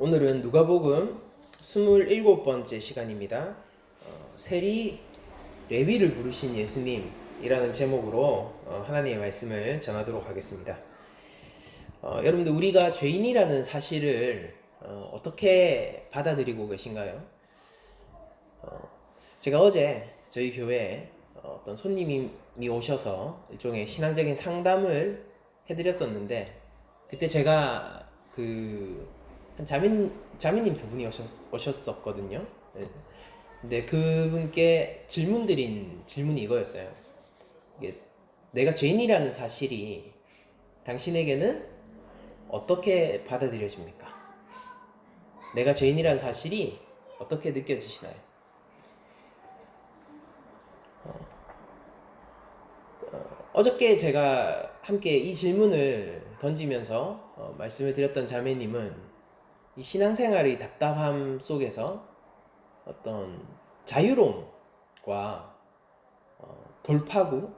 오늘은 누가복음 27번째 시간입니다. 세리 레위를 부르신 예수님이라는 제목으로 하나님의 말씀을 전하도록 하겠습니다. 여러분들, 우리가 죄인이라는 사실을 어떻게 받아들이고 계신가요? 제가 어제 저희 교회에 어떤 손님이 오셔서 일종의 신앙적인 상담을 해드렸었는데, 그때 제가 한 자매님 두 분이 오셨었거든요. 네. 근데 그분께 드린 질문이 이거였어요. 이게 내가 죄인이라는 사실이 당신에게는 어떻게 받아들여집니까? 내가 죄인이라는 사실이 어떻게 느껴지시나요? 어저께 제가 함께 이 질문을 던지면서 말씀을 드렸던 자매님은 이 신앙생활의 답답함 속에서 어떤 자유로움과 돌파구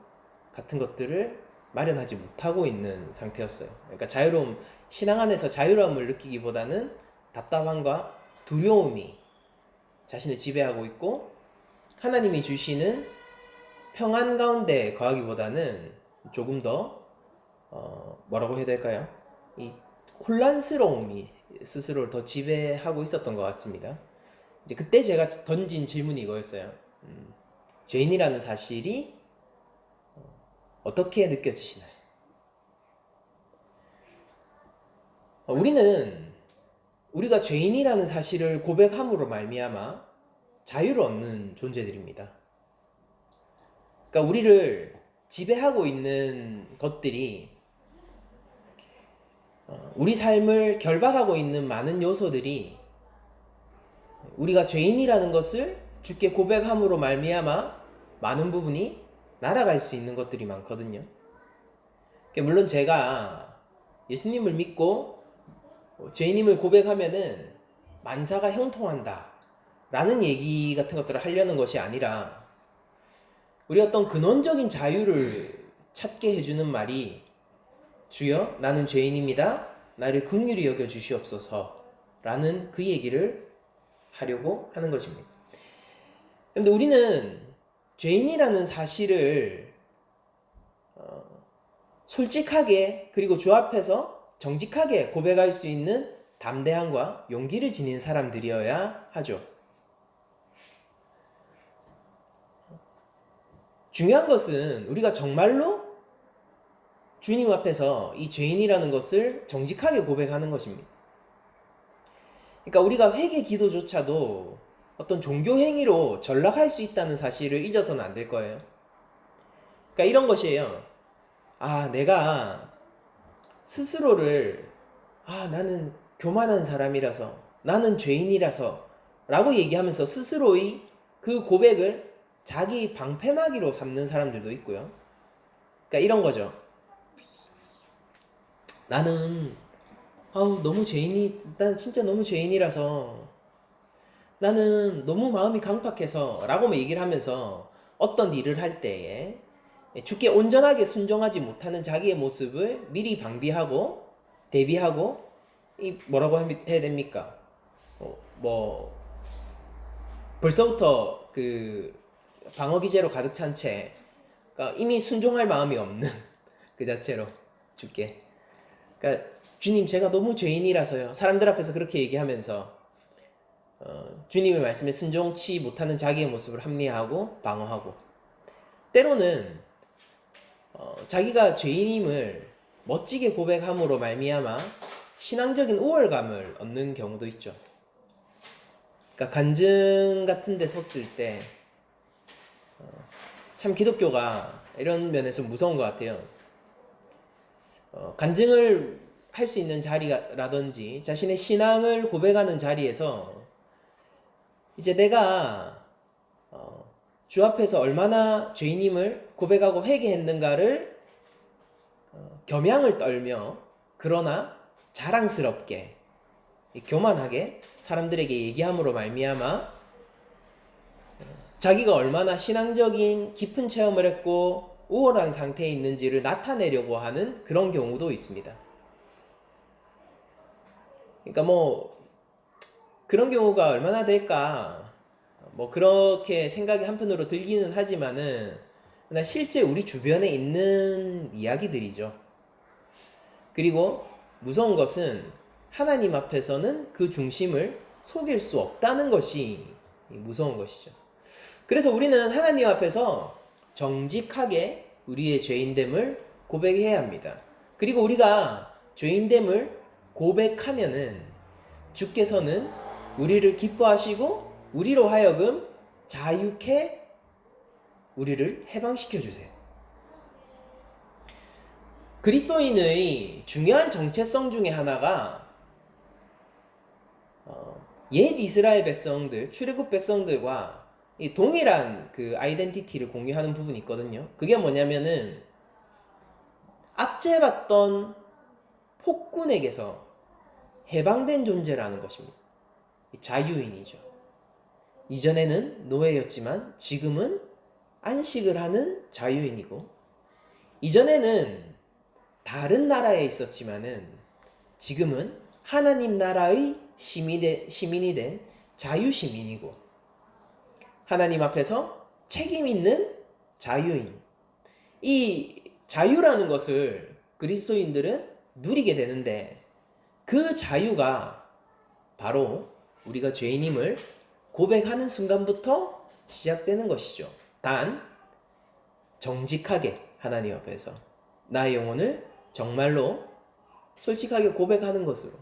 같은 것들을 마련하지 못하고 있는 상태였어요. 그러니까 신앙 안에서 자유로움을 느끼기보다는 답답함과 두려움이 자신을 지배하고 있고, 하나님이 주시는 평안 가운데 거하기보다는 조금 더 뭐라고 해야 될까요? 이 혼란스러움이 스스로를 더 지배하고 있었던 것 같습니다. 이제 그때 제가 던진 질문이 이거였어요. 죄인이라는 사실이 어떻게 느껴지시나요? 우리가 죄인이라는 사실을 고백함으로 말미암아 자유를 얻는 존재들입니다. 그러니까 우리를 지배하고 있는 것들이, 우리 삶을 결박하고 있는 많은 요소들이 우리가 죄인이라는 것을 주께 고백함으로 말미암아 많은 부분이 날아갈 수 있는 것들이 많거든요. 물론 제가 예수님을 믿고 죄인임을 고백하면은 만사가 형통한다 라는 얘기 같은 것들을 하려는 것이 아니라, 우리 어떤 근원적인 자유를 찾게 해주는 말이 주여 나는 죄인입니다, 나를 긍휼히 여겨 주시옵소서 라는 그 얘기를 하려고 하는 것입니다. 그런데 우리는 죄인이라는 사실을 솔직하게, 그리고 주 앞에서 정직하게 고백할 수 있는 담대함과 용기를 지닌 사람들이어야 하죠. 중요한 것은 우리가 정말로 주님 앞에서 이 죄인이라는 것을 정직하게 고백하는 것입니다. 그러니까 우리가 회개 기도조차도 어떤 종교 행위로 전락할 수 있다는 사실을 잊어서는 안 될 거예요. 그러니까 이런 것이에요. 내가 스스로를 나는 교만한 사람이라서, 나는 죄인이라서 라고 얘기하면서 스스로의 그 고백을 자기 방패막이로 삼는 사람들도 있고요. 그러니까 이런 거죠. 나는 난 진짜 너무 죄인이라서, 나는 너무 마음이 강팍해서 라고 얘기를 하면서 어떤 일을 할 때에 주께 온전하게 순종하지 못하는 자기의 모습을 미리 방비하고 대비하고, 뭐라고 해야 됩니까? 벌써부터 방어 기제로 가득 찬 채, 그러니까 이미 순종할 마음이 없는 그 자체로 주께, 그러니까 주님 제가 너무 죄인이라서요, 사람들 앞에서 그렇게 얘기하면서 주님의 말씀에 순종치 못하는 자기의 모습을 합리화하고 방어하고, 때로는 자기가 죄인임을 멋지게 고백함으로 말미암아 신앙적인 우월감을 얻는 경우도 있죠. 그러니까 간증 같은 데 섰을 때 참 기독교가 이런 면에서 무서운 것 같아요. 간증을 할 수 있는 자리라든지 자신의 신앙을 고백하는 자리에서 이제 내가 주 앞에서 얼마나 죄인임을 고백하고 회개했는가를 겸양을 떨며, 그러나 자랑스럽게 교만하게 사람들에게 얘기함으로 말미암아 자기가 얼마나 신앙적인 깊은 체험을 했고 우월한 상태에 있는지를 나타내려고 하는 그런 경우도 있습니다. 그러니까 그런 경우가 얼마나 될까? 뭐 그렇게 생각이 한편으로 들기는 하지만은 그러나 실제 우리 주변에 있는 이야기들이죠. 그리고 무서운 것은 하나님 앞에서는 그 중심을 속일 수 없다는 것이 무서운 것이죠. 그래서 우리는 하나님 앞에서 정직하게 우리의 죄인됨을 고백해야 합니다. 그리고 우리가 죄인됨을 고백하면은 주께서는 우리를 기뻐하시고 우리로 하여금 자유케 우리를 해방시켜 주세요. 그리스도인의 중요한 정체성 중에 하나가 옛 이스라엘 백성들, 출애굽 백성들과 이 동일한 그 아이덴티티를 공유하는 부분이 있거든요. 그게 뭐냐면은 압제받던 폭군에게서 해방된 존재라는 것입니다. 자유인이죠. 이전에는 노예였지만 지금은 안식을 하는 자유인이고, 이전에는 다른 나라에 있었지만은 지금은 하나님 나라의 시민이 된 자유시민이고, 하나님 앞에서 책임 있는 자유인. 이 자유라는 것을 그리스도인들은 누리게 되는데, 그 자유가 바로 우리가 죄인임을 고백하는 순간부터 시작되는 것이죠. 단 정직하게 하나님 앞에서 나의 영혼을 정말로 솔직하게 고백하는 것으로.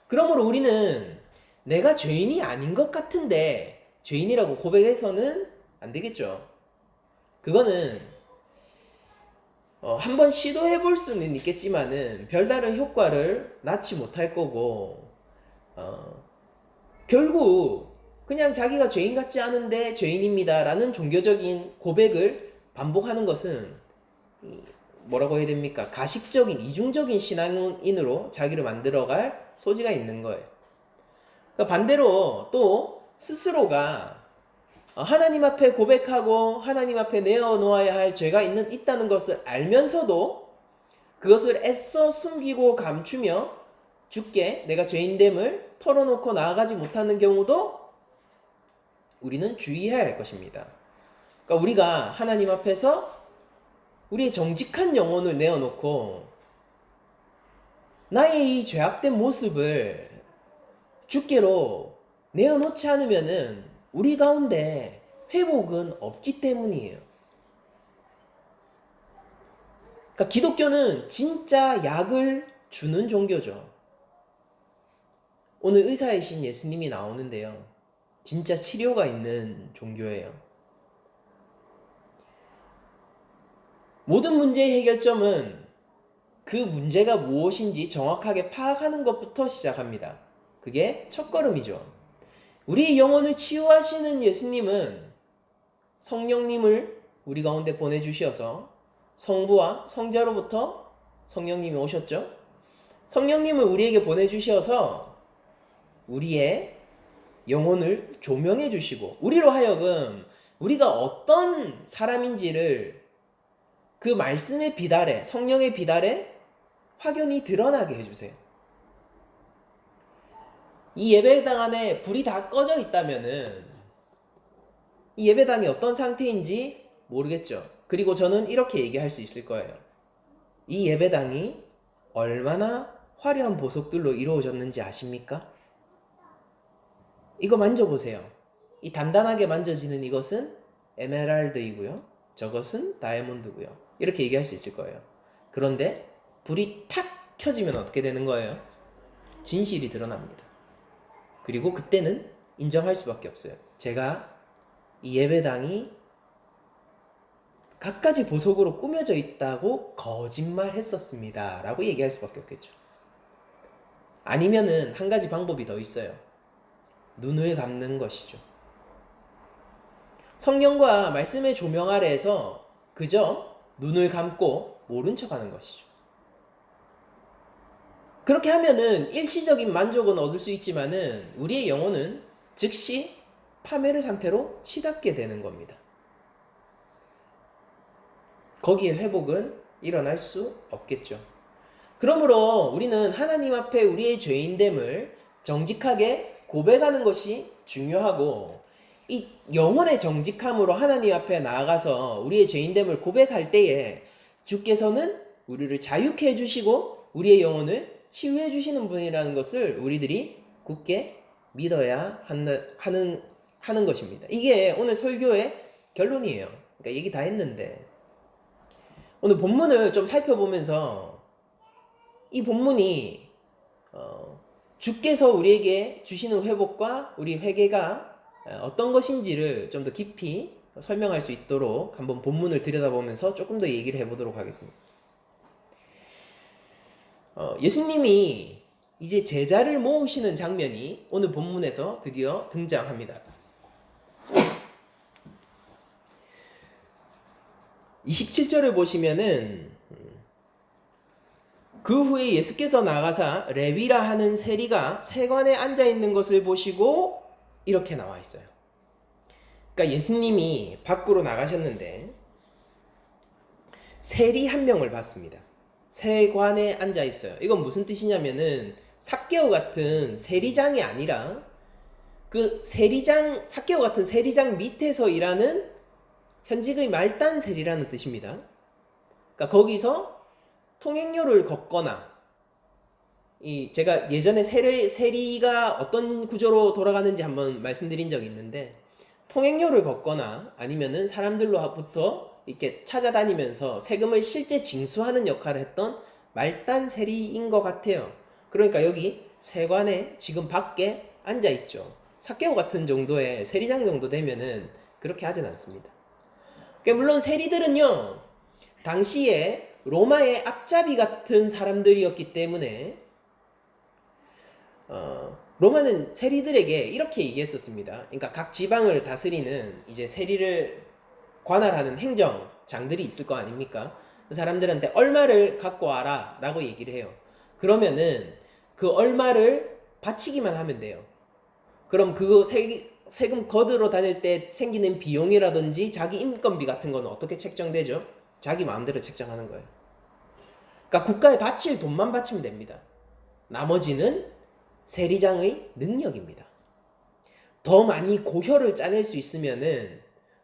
그러므로 우리는 내가 죄인이 아닌 것 같은데 죄인이라고 고백해서는 안 되겠죠. 그거는 한번 시도해 볼 수는 있겠지만은 별다른 효과를 낳지 못할 거고, 결국 그냥 자기가 죄인 같지 않은데 죄인입니다 라는 종교적인 고백을 반복하는 것은 뭐라고 해야 됩니까? 가식적인 이중적인 신앙인으로 자기를 만들어갈 소지가 있는 거예요. 그러니까 반대로 또 스스로가 하나님 앞에 고백하고 하나님 앞에 내어놓아야 할 죄가 있다는 것을 알면서도 그것을 애써 숨기고 감추며 주께 내가 죄인됨을 털어놓고 나아가지 못하는 경우도 우리는 주의해야 할 것입니다. 그러니까 우리가 하나님 앞에서 우리의 정직한 영혼을 내어놓고 나의 이 죄악된 모습을 주께로 내어놓지 않으면은 우리 가운데 회복은 없기 때문이에요. 그러니까 기독교는 진짜 약을 주는 종교죠. 오늘 의사이신 예수님이 나오는데요. 진짜 치료가 있는 종교예요. 모든 문제의 해결점은 그 문제가 무엇인지 정확하게 파악하는 것부터 시작합니다. 그게 첫걸음이죠. 우리 영혼을 치유하시는 예수님은 성령님을 우리 가운데 보내주셔서 성부와 성자로부터 성령님이 오셨죠. 성령님을 우리에게 보내주셔서 우리의 영혼을 조명해 주시고 우리로 하여금 우리가 어떤 사람인지를 그 말씀의 비달에, 성령의 비달에 확연히 드러나게 해주세요. 이 예배당 안에 불이 다 꺼져 있다면은 이 예배당이 어떤 상태인지 모르겠죠. 그리고 저는 이렇게 얘기할 수 있을 거예요. 이 예배당이 얼마나 화려한 보석들로 이루어졌는지 아십니까? 이거 만져보세요. 이 단단하게 만져지는 이것은 에메랄드이고요. 저것은 다이아몬드고요. 이렇게 얘기할 수 있을 거예요. 그런데 불이 탁 켜지면 어떻게 되는 거예요? 진실이 드러납니다. 그리고 그때는 인정할 수밖에 없어요. 제가 이 예배당이 갖가지 보석으로 꾸며져 있다고 거짓말했었습니다 라고 얘기할 수밖에 없겠죠. 아니면은 한 가지 방법이 더 있어요. 눈을 감는 것이죠. 성령과 말씀의 조명 아래에서 그저 눈을 감고 모른 척하는 것이죠. 그렇게 하면은 일시적인 만족은 얻을 수 있지만은 우리의 영혼은 즉시 파멸의 상태로 치닫게 되는 겁니다. 거기에 회복은 일어날 수 없겠죠. 그러므로 우리는 하나님 앞에 우리의 죄인됨을 정직하게 고백하는 것이 중요하고 이 영혼의 정직함으로 하나님 앞에 나아가서 우리의 죄인됨을 고백할 때에 주께서는 우리를 자유케 해주시고 우리의 영혼을 치유해 주시는 분이라는 것을 우리들이 굳게 믿어야 하는 것입니다. 이게 오늘 설교의 결론이에요. 그러니까 얘기 다 했는데 오늘 본문을 좀 살펴보면서 이 본문이 주께서 우리에게 주시는 회복과 우리 회개가 어떤 것인지를 좀 더 깊이 설명할 수 있도록 한번 본문을 들여다보면서 조금 더 얘기를 해보도록 하겠습니다. 예수님이 이제 제자를 모으시는 장면이 오늘 본문에서 드디어 등장합니다. 27절을 보시면은 그 후에 예수께서 나가사 레위라 하는 세리가 세관에 앉아 있는 것을 보시고 이렇게 나와 있어요. 그러니까 예수님이 밖으로 나가셨는데 세리 한 명을 봤습니다. 세관에 앉아 있어요. 이건 무슨 뜻이냐면은 삭개오 같은 세리장이 아니라 그 세리장, 삭개오 같은 세리장 밑에서 일하는 현직의 말단 세리라는 뜻입니다. 그러니까 거기서 통행료를 걷거나 제가 예전에 세리가 어떤 구조로 돌아가는지 한번 말씀드린 적이 있는데 통행료를 걷거나 아니면은 사람들로부터 이렇게 찾아다니면서 세금을 실제 징수하는 역할을 했던 말단 세리인 것 같아요. 그러니까 여기 세관에 지금 밖에 앉아 있죠. 삭개오 같은 정도의 세리장 정도 되면은 그렇게 하진 않습니다. 그러니까 물론 세리들은요 당시에 로마의 앞잡이 같은 사람들이었기 때문에 로마는 세리들에게 이렇게 얘기했었습니다. 그러니까 각 지방을 다스리는 이제 세리를 관할하는 행정장들이 있을 거 아닙니까? 그 사람들한테 얼마를 갖고 와라 라고 얘기를 해요. 그러면은 그 얼마를 바치기만 하면 돼요. 그럼 그거 세금 거두러 다닐 때 생기는 비용이라든지 자기 인건비 같은 거는 어떻게 책정되죠? 자기 마음대로 책정하는 거예요. 그러니까 국가에 바칠 돈만 바치면 됩니다. 나머지는 세리장의 능력입니다. 더 많이 고효를 짜낼 수 있으면은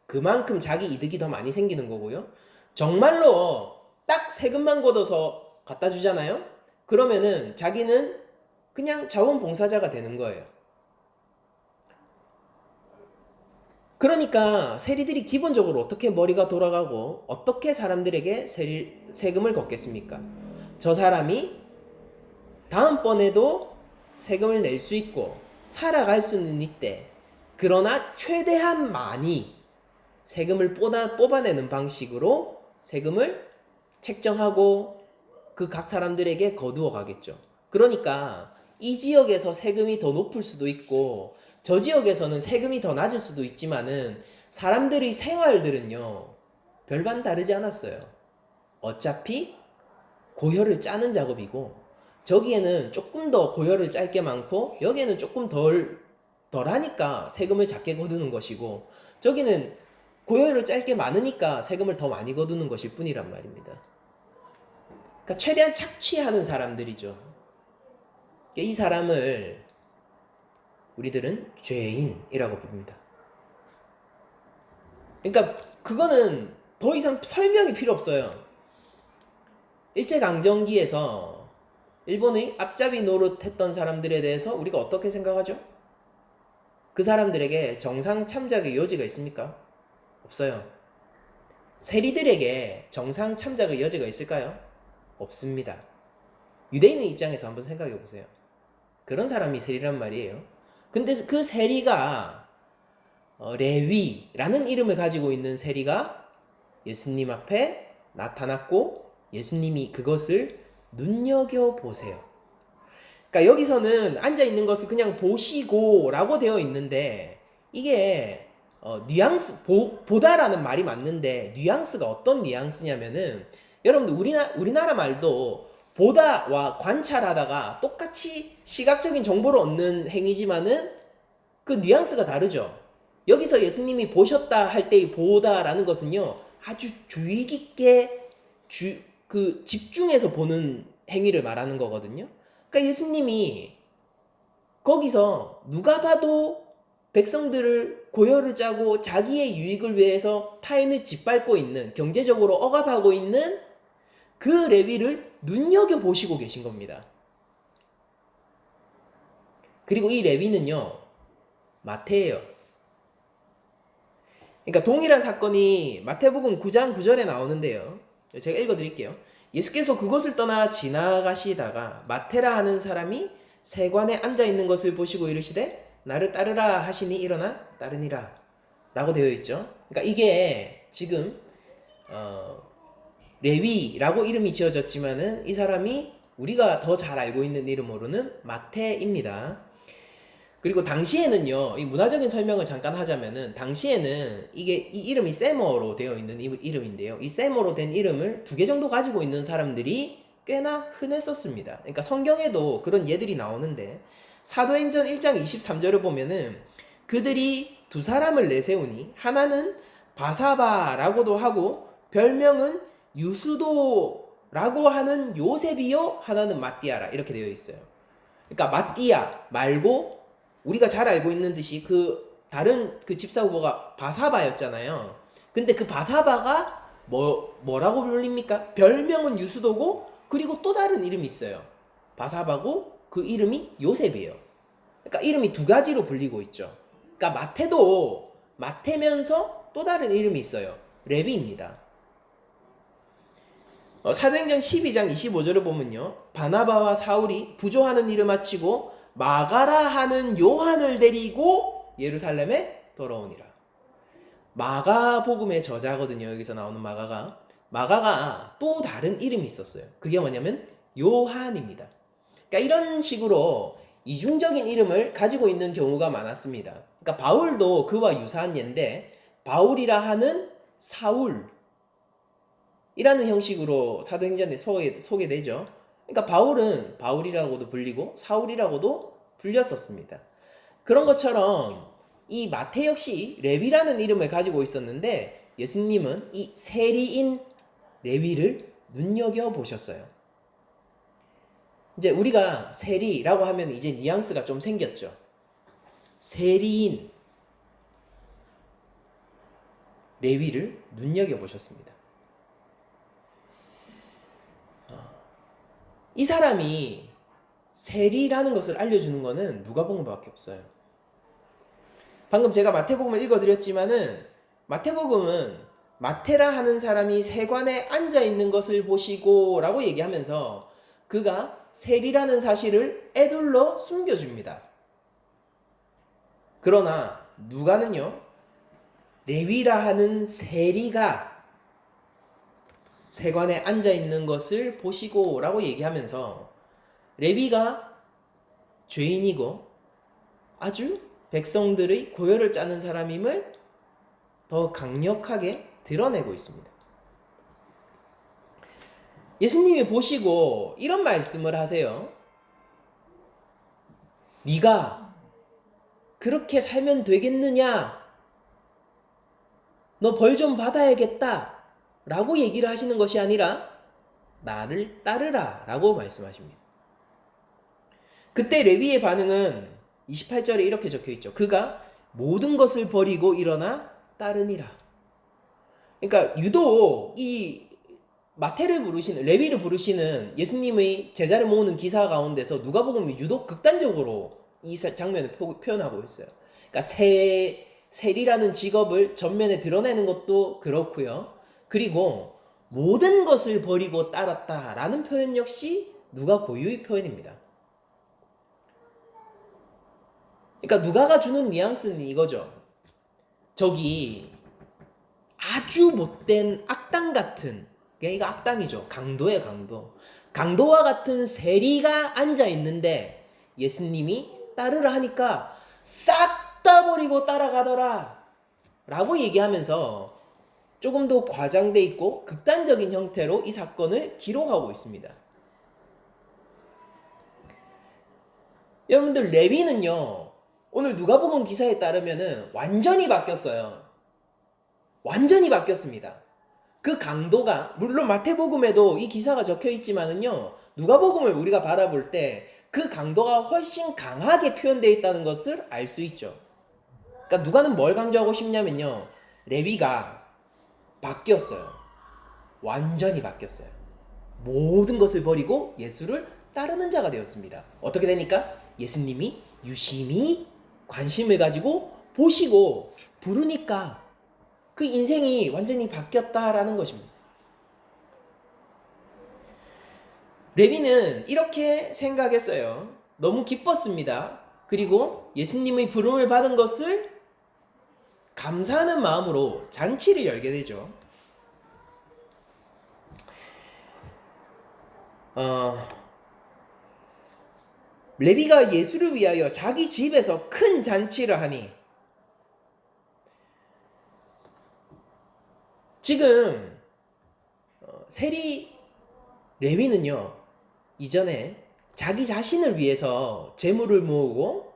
그만큼 자기 이득이 더 많이 생기는 거고요. 정말로 딱 세금만 걷어서 갖다 주잖아요. 그러면은 자기는 그냥 자원봉사자가 되는 거예요. 그러니까 세리들이 기본적으로 어떻게 머리가 돌아가고 어떻게 사람들에게 세금을 걷겠습니까? 저 사람이 다음번에도 세금을 낼 수 있고 살아갈 수는 있대. 그러나 최대한 많이 세금을 뽑아내는 방식으로 세금을 책정하고 그 각 사람들에게 거두어 가겠죠. 그러니까 이 지역에서 세금이 더 높을 수도 있고 저 지역에서는 세금이 더 낮을 수도 있지만은 사람들의 생활들은요 별반 다르지 않았어요. 어차피 고효를 짜는 작업이고 저기에는 조금 더 고효를 짤 게 많고 여기에는 조금 덜하니까 세금을 작게 거두는 것이고 저기는 고효를 짤 게 많으니까 세금을 더 많이 거두는 것일 뿐이란 말입니다. 그러니까 최대한 착취하는 사람들이죠. 이 사람을 우리들은 죄인이라고 부릅니다. 그러니까 그거는 더 이상 설명이 필요 없어요. 일제강점기에서 일본의 앞잡이 노릇했던 사람들에 대해서 우리가 어떻게 생각하죠? 그 사람들에게 정상 참작의 여지가 있습니까? 없어요. 세리들에게 정상 참작의 여지가 있을까요? 없습니다. 유대인의 입장에서 한번 생각해 보세요. 그런 사람이 세리란 말이에요. 근데 그 세리가 레위라는 이름을 가지고 있는 세리가 예수님 앞에 나타났고 예수님이 그것을 눈여겨보세요. 그러니까 여기서는 앉아있는 것을 그냥 보시고 라고 되어 있는데 이게 뉘앙스, 보다라는 말이 맞는데 뉘앙스가 어떤 뉘앙스냐면은 여러분들 우리나라 말도 보다와 관찰하다가 똑같이 시각적인 정보를 얻는 행위지만은 그 뉘앙스가 다르죠. 여기서 예수님이 보셨다 할 때의 보다라는 것은요 아주 주의 깊게 집중해서 보는 행위를 말하는 거거든요. 그러니까 예수님이 거기서 누가 봐도 백성들을 고열을 짜고 자기의 유익을 위해서 타인을 짓밟고 있는, 경제적으로 억압하고 있는 그 레위를 눈여겨보시고 계신 겁니다. 그리고 이 레위는요, 마태예요. 그러니까 동일한 사건이 마태복음 9장 9절에 나오는데요. 제가 읽어드릴게요. 예수께서 그곳을 떠나 지나가시다가 마테라 하는 사람이 세관에 앉아있는 것을 보시고 이르시되 나를 따르라 하시니 일어나 따르니라 라고 되어 있죠. 그러니까 이게 지금 레위라고 이름이 지어졌지만은 이 사람이 우리가 더 잘 알고 있는 이름으로는 마태입니다. 그리고 당시에는요, 이 문화적인 설명을 잠깐 하자면은, 당시에는 이게 이 이름이 세머로 되어 있는 이름인데요. 이 세머로 된 이름을 2개 정도 가지고 있는 사람들이 꽤나 흔했었습니다. 그러니까 성경에도 그런 예들이 나오는데, 사도행전 1장 23절을 보면은 그들이 2사람을 내세우니, 하나는 바사바라고도 하고, 별명은 유수도라고 하는 요셉이요, 하나는 마띠아라. 이렇게 되어 있어요. 그러니까 마띠아 말고, 우리가 잘 알고 있는 듯이 다른 집사 후보가 바사바였잖아요. 근데 그 바사바가 뭐라고 불립니까? 별명은 유수도고, 그리고 또 다른 이름이 있어요. 바사바고 그 이름이 요셉이에요. 그러니까 이름이 2가지로 불리고 있죠. 그러니까 마태도 마태면서 또 다른 이름이 있어요. 레위입니다. 사도행전 12장 25절을 보면요, 바나바와 사울이 부조하는 일을 마치고 마가라 하는 요한을 데리고 예루살렘에 돌아오니라. 마가복음의 저자거든요. 여기서 나오는 마가가 또 다른 이름이 있었어요. 그게 뭐냐면 요한입니다. 그러니까 이런 식으로 이중적인 이름을 가지고 있는 경우가 많았습니다. 그러니까 바울도 그와 유사한 예인데, 바울이라 하는 사울이라는 형식으로 사도행전에 소개되죠. 그러니까 바울은 바울이라고도 불리고 사울이라고도 불렸었습니다. 그런 것처럼 이 마태 역시 레위라는 이름을 가지고 있었는데, 예수님은 이 세리인 레위를 눈여겨보셨어요. 이제 우리가 세리라고 하면 이제 뉘앙스가 좀 생겼죠. 세리인 레위를 눈여겨보셨습니다. 이 사람이 세리라는 것을 알려주는 것은 누가복음밖에 없어요. 방금 제가 마태복음을 읽어드렸지만은, 마태복음은 마테라 하는 사람이 세관에 앉아있는 것을 보시고 라고 얘기하면서 그가 세리라는 사실을 애둘러 숨겨줍니다. 그러나 누가는요, 레위라 하는 세리가 세관에 앉아있는 것을 보시고 라고 얘기하면서 레위가 죄인이고 아주 백성들의 고열을 짜는 사람임을 더 강력하게 드러내고 있습니다. 예수님이 보시고 이런 말씀을 하세요. 네가 그렇게 살면 되겠느냐? 너 벌 좀 받아야겠다 라고 얘기를 하시는 것이 아니라 나를 따르라 라고 말씀하십니다. 그때 레위의 반응은 28절에 이렇게 적혀있죠. 그가 모든 것을 버리고 일어나 따르니라. 그러니까 유독 이 마태를 부르시는, 레위를 부르시는 예수님의 제자를 모으는 기사 가운데서 누가복음이 유독 극단적으로 이 장면을 표현하고 있어요. 그러니까 세리라는 직업을 전면에 드러내는 것도 그렇고요. 그리고 모든 것을 버리고 따랐다라는 표현 역시 누가 고유의 표현입니다. 그러니까 누가가 주는 뉘앙스는 이거죠. 저기 아주 못된 악당 같은, 이거 악당이죠. 강도예요, 강도. 강도와 같은 세리가 앉아 있는데 예수님이 따르라 하니까 싹 다 버리고 따라가더라 라고 얘기하면서 조금 더 과장돼 있고 극단적인 형태로 이 사건을 기록하고 있습니다. 여러분들, 레위는요, 오늘 누가복음 기사에 따르면은 완전히 바뀌었어요. 완전히 바뀌었습니다. 그 강도가, 물론 마태복음에도 이 기사가 적혀 있지만은요, 누가복음을 우리가 바라볼 때 그 강도가 훨씬 강하게 표현되어 있다는 것을 알 수 있죠. 그러니까 누가는 뭘 강조하고 싶냐면요. 레위가 바뀌었어요. 완전히 바뀌었어요. 모든 것을 버리고 예수를 따르는 자가 되었습니다. 어떻게 되니까? 예수님이 유심히 관심을 가지고 보시고 부르니까 그 인생이 완전히 바뀌었다라는 것입니다. 레위는 이렇게 생각했어요. 너무 기뻤습니다. 그리고 예수님의 부름을 받은 것을 감사하는 마음으로 잔치를 열게 되죠. 레위가 예수를 위하여 자기 집에서 큰 잔치를 하니, 지금 세리 레위는요, 이전에 자기 자신을 위해서 재물을 모으고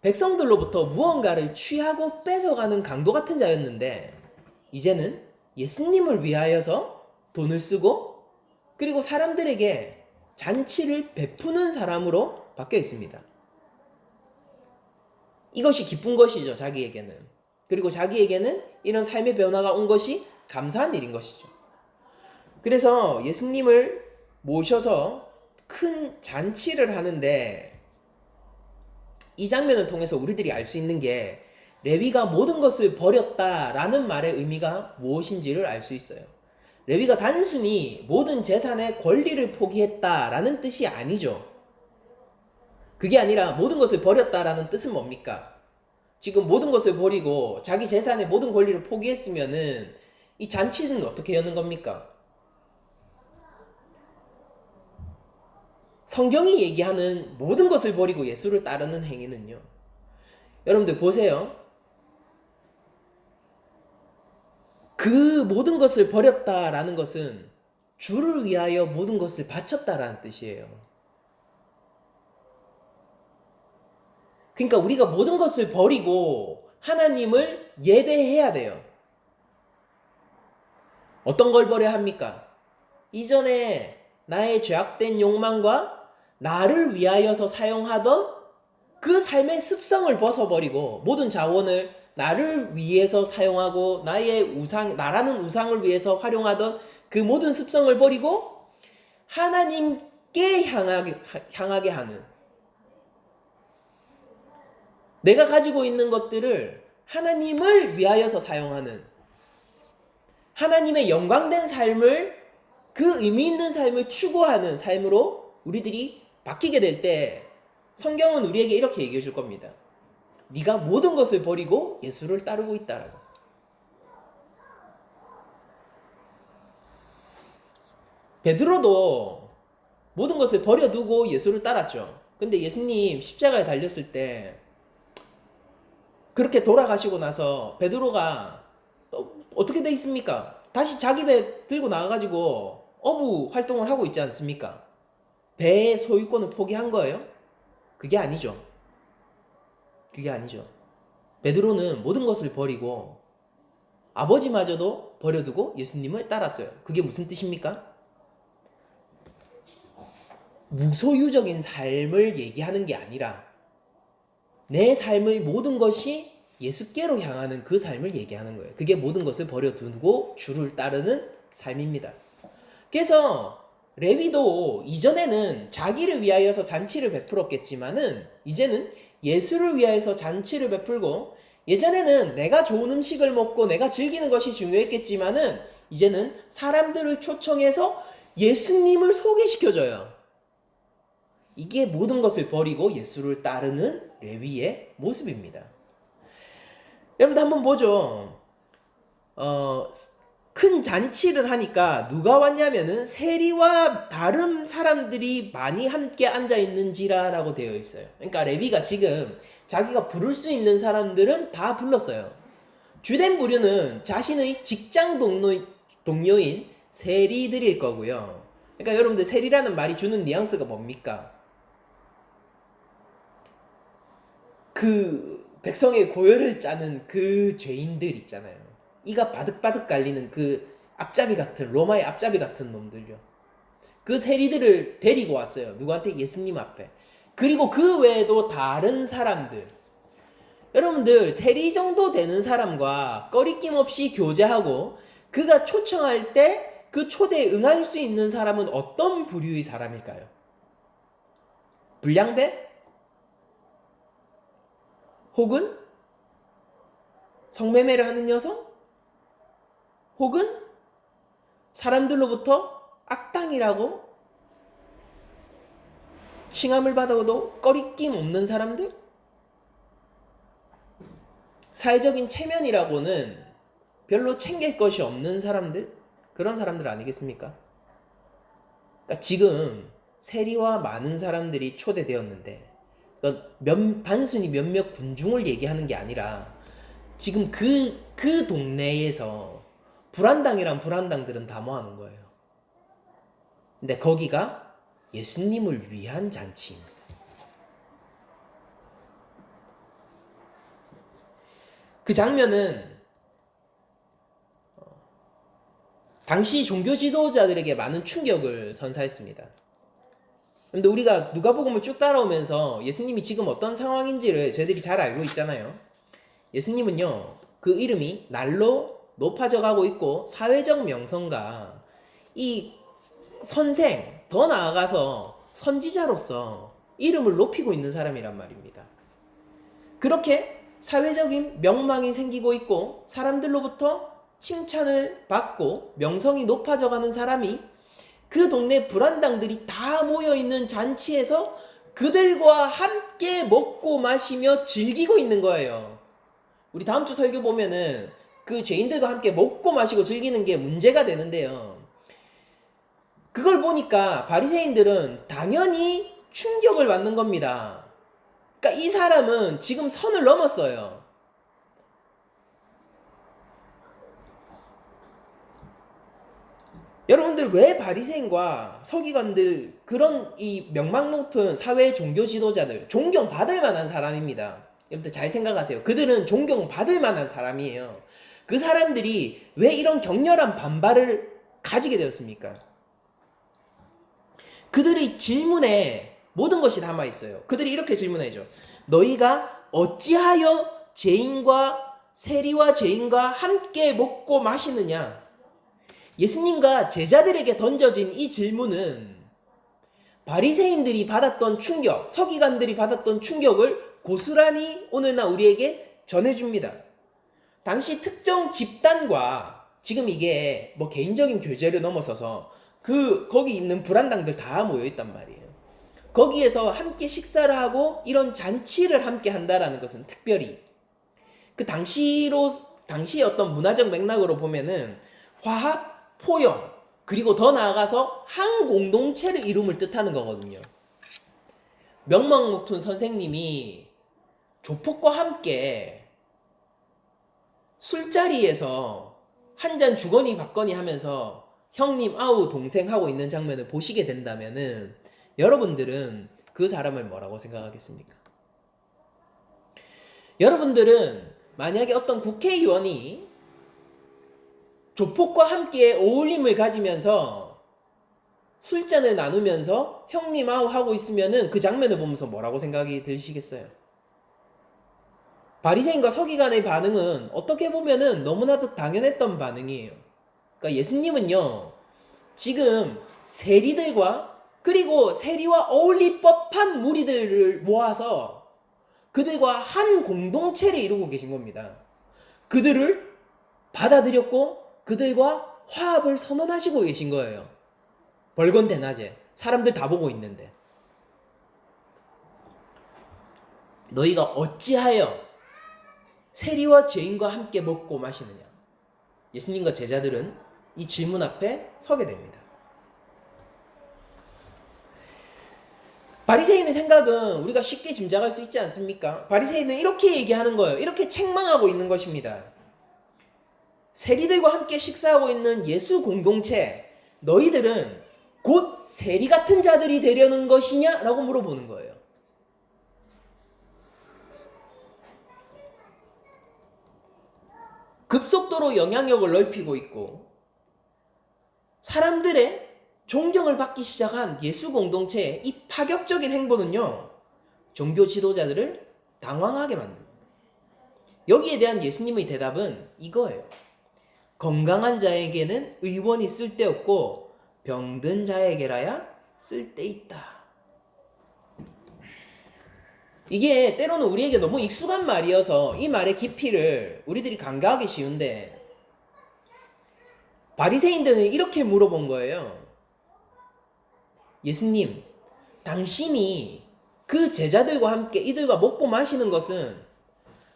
백성들로부터 무언가를 취하고 뺏어가는 강도 같은 자였는데, 이제는 예수님을 위하여서 돈을 쓰고 그리고 사람들에게 잔치를 베푸는 사람으로 바뀌어 있습니다. 이것이 기쁜 것이죠, 자기에게는. 그리고 자기에게는 이런 삶의 변화가 온 것이 감사한 일인 것이죠. 그래서 예수님을 모셔서 큰 잔치를 하는데, 이 장면을 통해서 우리들이 알 수 있는 게 레위가 모든 것을 버렸다라는 말의 의미가 무엇인지를 알 수 있어요. 레위가 단순히 모든 재산의 권리를 포기했다라는 뜻이 아니죠. 그게 아니라 모든 것을 버렸다라는 뜻은 뭡니까? 지금 모든 것을 버리고 자기 재산의 모든 권리를 포기했으면은 이 잔치는 어떻게 여는 겁니까? 성경이 얘기하는 모든 것을 버리고 예수를 따르는 행위는요, 여러분들 보세요. 그 모든 것을 버렸다라는 것은 주를 위하여 모든 것을 바쳤다라는 뜻이에요. 그러니까 우리가 모든 것을 버리고 하나님을 예배해야 돼요. 어떤 걸 버려야 합니까? 이전에 나의 죄악된 욕망과 나를 위하여서 사용하던 그 삶의 습성을 벗어버리고 모든 자원을 나를 위해서 사용하고 나라는 우상을 위해서 활용하던 그 모든 습성을 버리고 하나님께 향하게 하는, 내가 가지고 있는 것들을 하나님을 위하여서 사용하는, 하나님의 영광된 삶을, 그 의미 있는 삶을 추구하는 삶으로 우리들이 바뀌게 될 때 성경은 우리에게 이렇게 얘기해 줄 겁니다. 네가 모든 것을 버리고 예수를 따르고 있다라고. 베드로도 모든 것을 버려두고 예수를 따랐죠. 근데 예수님 십자가에 달렸을 때 그렇게 돌아가시고 나서 베드로가 어떻게 돼 있습니까? 다시 자기 배 들고 나가가지고 어부 활동을 하고 있지 않습니까? 배의 소유권을 포기한 거예요? 그게 아니죠. 그게 아니죠. 베드로는 모든 것을 버리고 아버지마저도 버려두고 예수님을 따랐어요. 그게 무슨 뜻입니까? 무소유적인 삶을 얘기하는 게 아니라 내 삶의 모든 것이 예수께로 향하는 그 삶을 얘기하는 거예요. 그게 모든 것을 버려두고 주를 따르는 삶입니다. 그래서 레위도 이전에는 자기를 위하여서 잔치를 베풀었겠지만은 이제는 예수를 위하여서 잔치를 베풀고, 예전에는 내가 좋은 음식을 먹고 내가 즐기는 것이 중요했겠지만은 이제는 사람들을 초청해서 예수님을 소개시켜줘요. 이게 모든 것을 버리고 예수를 따르는 레위의 모습입니다. 여러분들 한번 보죠. 큰 잔치를 하니까 누가 왔냐면은 세리와 다른 사람들이 많이 함께 앉아있는지라라고 되어 있어요. 그러니까 레위가 지금 자기가 부를 수 있는 사람들은 다 불렀어요. 주된 부류는 자신의 직장 동료인 세리들일 거고요. 그러니까 여러분들 세리라는 말이 주는 뉘앙스가 뭡니까? 그 백성의 고열을 짜는 그 죄인들 있잖아요. 이가 바득바득 갈리는 그 앞잡이 같은, 로마의 앞잡이 같은 놈들요. 그 세리들을 데리고 왔어요. 누구한테? 예수님 앞에. 그리고 그 외에도 다른 사람들, 여러분들 세리 정도 되는 사람과 꺼리낌 없이 교제하고 그가 초청할 때 그 초대에 응할 수 있는 사람은 어떤 부류의 사람일까요? 불량배? 혹은 성매매를 하는 여성? 혹은 사람들로부터 악당이라고 칭함을 받아도 꺼리낌 없는 사람들? 사회적인 체면이라고는 별로 챙길 것이 없는 사람들? 그런 사람들 아니겠습니까? 그러니까 지금 세리와 많은 사람들이 초대되었는데, 그러니까 단순히 몇몇 군중을 얘기하는 게 아니라 지금 그 동네에서 불안당이란 불안당들은 다 모아놓은 거예요. 근데 거기가 예수님을 위한 잔치입니다. 그 장면은 당시 종교 지도자들에게 많은 충격을 선사했습니다. 근데 우리가 누가복음을 쭉 따라오면서 예수님이 지금 어떤 상황인지를 저희들이 잘 알고 있잖아요. 예수님은요, 그 이름이 날로 높아져 가고 있고 사회적 명성과 이 선생, 더 나아가서 선지자로서 이름을 높이고 있는 사람이란 말입니다. 그렇게 사회적인 명망이 생기고 있고 사람들로부터 칭찬을 받고 명성이 높아져 가는 사람이 그 동네 불안당들이 다 모여있는 잔치에서 그들과 함께 먹고 마시며 즐기고 있는 거예요. 우리 다음 주 설교 보면은 그 죄인들과 함께 먹고 마시고 즐기는 게 문제가 되는데요. 그걸 보니까 바리새인들은 당연히 충격을 받는 겁니다. 그러니까 이 사람은 지금 선을 넘었어요. 여러분들 왜 바리새인과 서기관들, 그런 이 명망 높은 사회 종교 지도자들, 존경받을 만한 사람입니다. 여러분들 잘 생각하세요. 그들은 존경받을 만한 사람이에요. 그 사람들이 왜 이런 격렬한 반발을 가지게 되었습니까? 그들의 질문에 모든 것이 담아 있어요. 그들이 이렇게 질문하죠. 너희가 어찌하여 세리와 죄인과 함께 먹고 마시느냐? 예수님과 제자들에게 던져진 이 질문은 바리새인들이 받았던 충격, 서기관들이 받았던 충격을 고스란히 오늘날 우리에게 전해줍니다. 당시 특정 집단과 지금 이게 뭐 개인적인 교제를 넘어서서 거기 있는 불안당들 다 모여있단 말이에요. 거기에서 함께 식사를 하고 이런 잔치를 함께 한다라는 것은 특별히 그 당시의 어떤 문화적 맥락으로 보면은 화합, 포용, 그리고 더 나아가서 한 공동체를 이룸을 뜻하는 거거든요. 명망 높은 선생님이 조폭과 함께 술자리에서 한 잔 주거니 받거니 하면서 형님 아우 동생 하고 있는 장면을 보시게 된다면은 여러분들은 그 사람을 뭐라고 생각하겠습니까? 여러분들은 만약에 어떤 국회의원이 조폭과 함께 어울림을 가지면서 술잔을 나누면서 형님 아우 하고 있으면은 그 장면을 보면서 뭐라고 생각이 드시겠어요? 바리새인과 서기관의 반응은 어떻게 보면은 너무나도 당연했던 반응이에요. 그러니까 예수님은요, 지금 세리들과 그리고 세리와 어울릴 법한 무리들을 모아서 그들과 한 공동체를 이루고 계신 겁니다. 그들을 받아들였고 그들과 화합을 선언하시고 계신 거예요. 벌건대낮에 사람들 다 보고 있는데 너희가 어찌하여 세리와 죄인과 함께 먹고 마시느냐? 예수님과 제자들은 이 질문 앞에 서게 됩니다. 바리새인의 생각은 우리가 쉽게 짐작할 수 있지 않습니까? 바리새인은 이렇게 얘기하는 거예요. 이렇게 책망하고 있는 것입니다. 세리들과 함께 식사하고 있는 예수 공동체, 너희들은 곧 세리 같은 자들이 되려는 것이냐? 라고 물어보는 거예요. 급속도로 영향력을 넓히고 있고 사람들의 존경을 받기 시작한 예수 공동체의 이 파격적인 행보는요, 종교 지도자들을 당황하게 만듭니다. 여기에 대한 예수님의 대답은 이거예요. 건강한 자에게는 의원이 쓸데없고 병든 자에게라야 쓸데있다. 이게 때로는 우리에게 너무 익숙한 말이어서 이 말의 깊이를 우리들이 간과하기 쉬운데, 바리새인들은 이렇게 물어본 거예요. 예수님, 당신이 그 제자들과 함께 이들과 먹고 마시는 것은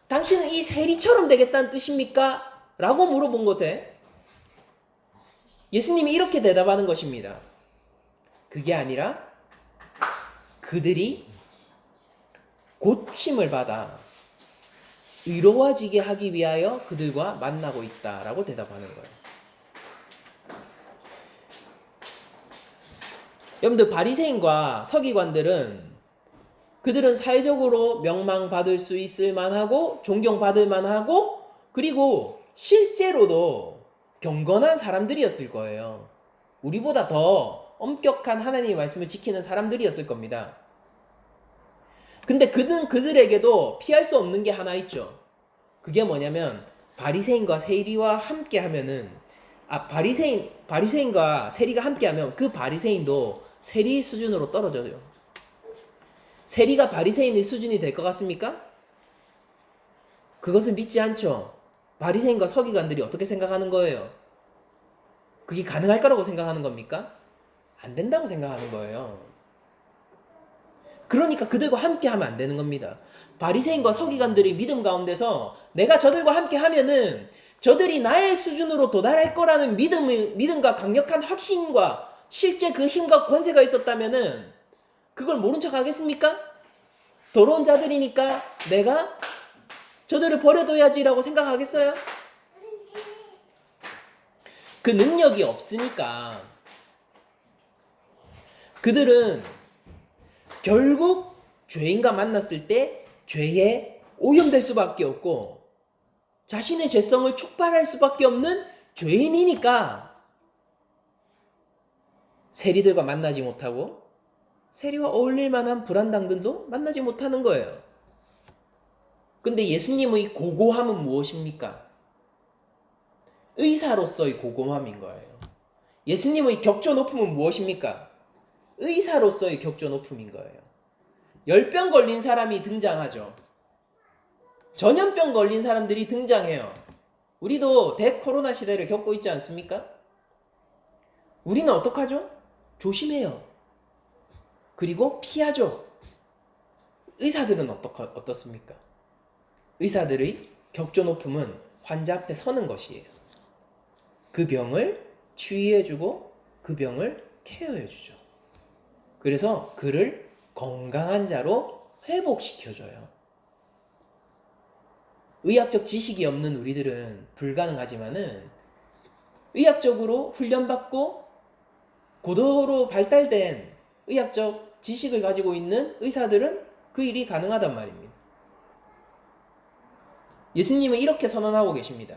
당신은 이 세리처럼 되겠다는 뜻입니까? 라고 물어본 것에 예수님이 이렇게 대답하는 것입니다. 그게 아니라 그들이 고침을 받아 의로워지게 하기 위하여 그들과 만나고 있다라고 대답하는 거예요. 여러분들, 바리새인과 서기관들은 그들은 사회적으로 명망받을 수 있을 만하고 존경받을 만하고 그리고 실제로도 경건한 사람들이었을 거예요. 우리보다 더 엄격한 하나님의 말씀을 지키는 사람들이었을 겁니다. 근데 그들에게도 피할 수 없는 게 하나 있죠. 그게 뭐냐면 바리새인과 세리와 함께 하면은 바리새인과 세리가 함께 하면 그 바리새인도 세리 수준으로 떨어져요. 세리가 바리새인의 수준이 될 것 같습니까? 그것을 믿지 않죠. 바리새인과 서기관들이 어떻게 생각하는 거예요? 그게 가능할 거라고 생각하는 겁니까? 안 된다고 생각하는 거예요. 그러니까 그들과 함께 하면 안 되는 겁니다. 바리새인과 서기관들이 믿음 가운데서 내가 저들과 함께 하면은 저들이 나의 수준으로 도달할 거라는 믿음과 강력한 확신과 실제 그 힘과 권세가 있었다면은 그걸 모른 척 하겠습니까? 더러운 자들이니까 내가 저들을 버려둬야지라고 생각하겠어요? 그 능력이 없으니까 그들은 결국 죄인과 만났을 때 죄에 오염될 수밖에 없고 자신의 죄성을 촉발할 수밖에 없는 죄인이니까 세리들과 만나지 못하고 세리와 어울릴 만한 불안당들도 만나지 못하는 거예요. 근데 예수님의 고고함은 무엇입니까? 의사로서의 고고함인 거예요. 예수님의 격조 높음은 무엇입니까? 의사로서의 격조 높음인 거예요. 열병 걸린 사람이 등장하죠. 전염병 걸린 사람들이 등장해요. 우리도 대코로나 시대를 겪고 있지 않습니까? 우리는 어떡하죠? 조심해요. 그리고 피하죠. 의사들은 어떻습니까? 의사들의 격조 높음은 환자 앞에 서는 것이에요. 그 병을 치유해주고 그 병을 케어해주죠. 그래서 그를 건강한 자로 회복시켜줘요. 의학적 지식이 없는 우리들은 불가능하지만은 의학적으로 훈련받고 고도로 발달된 의학적 지식을 가지고 있는 의사들은 그 일이 가능하단 말입니다. 예수님은 이렇게 선언하고 계십니다.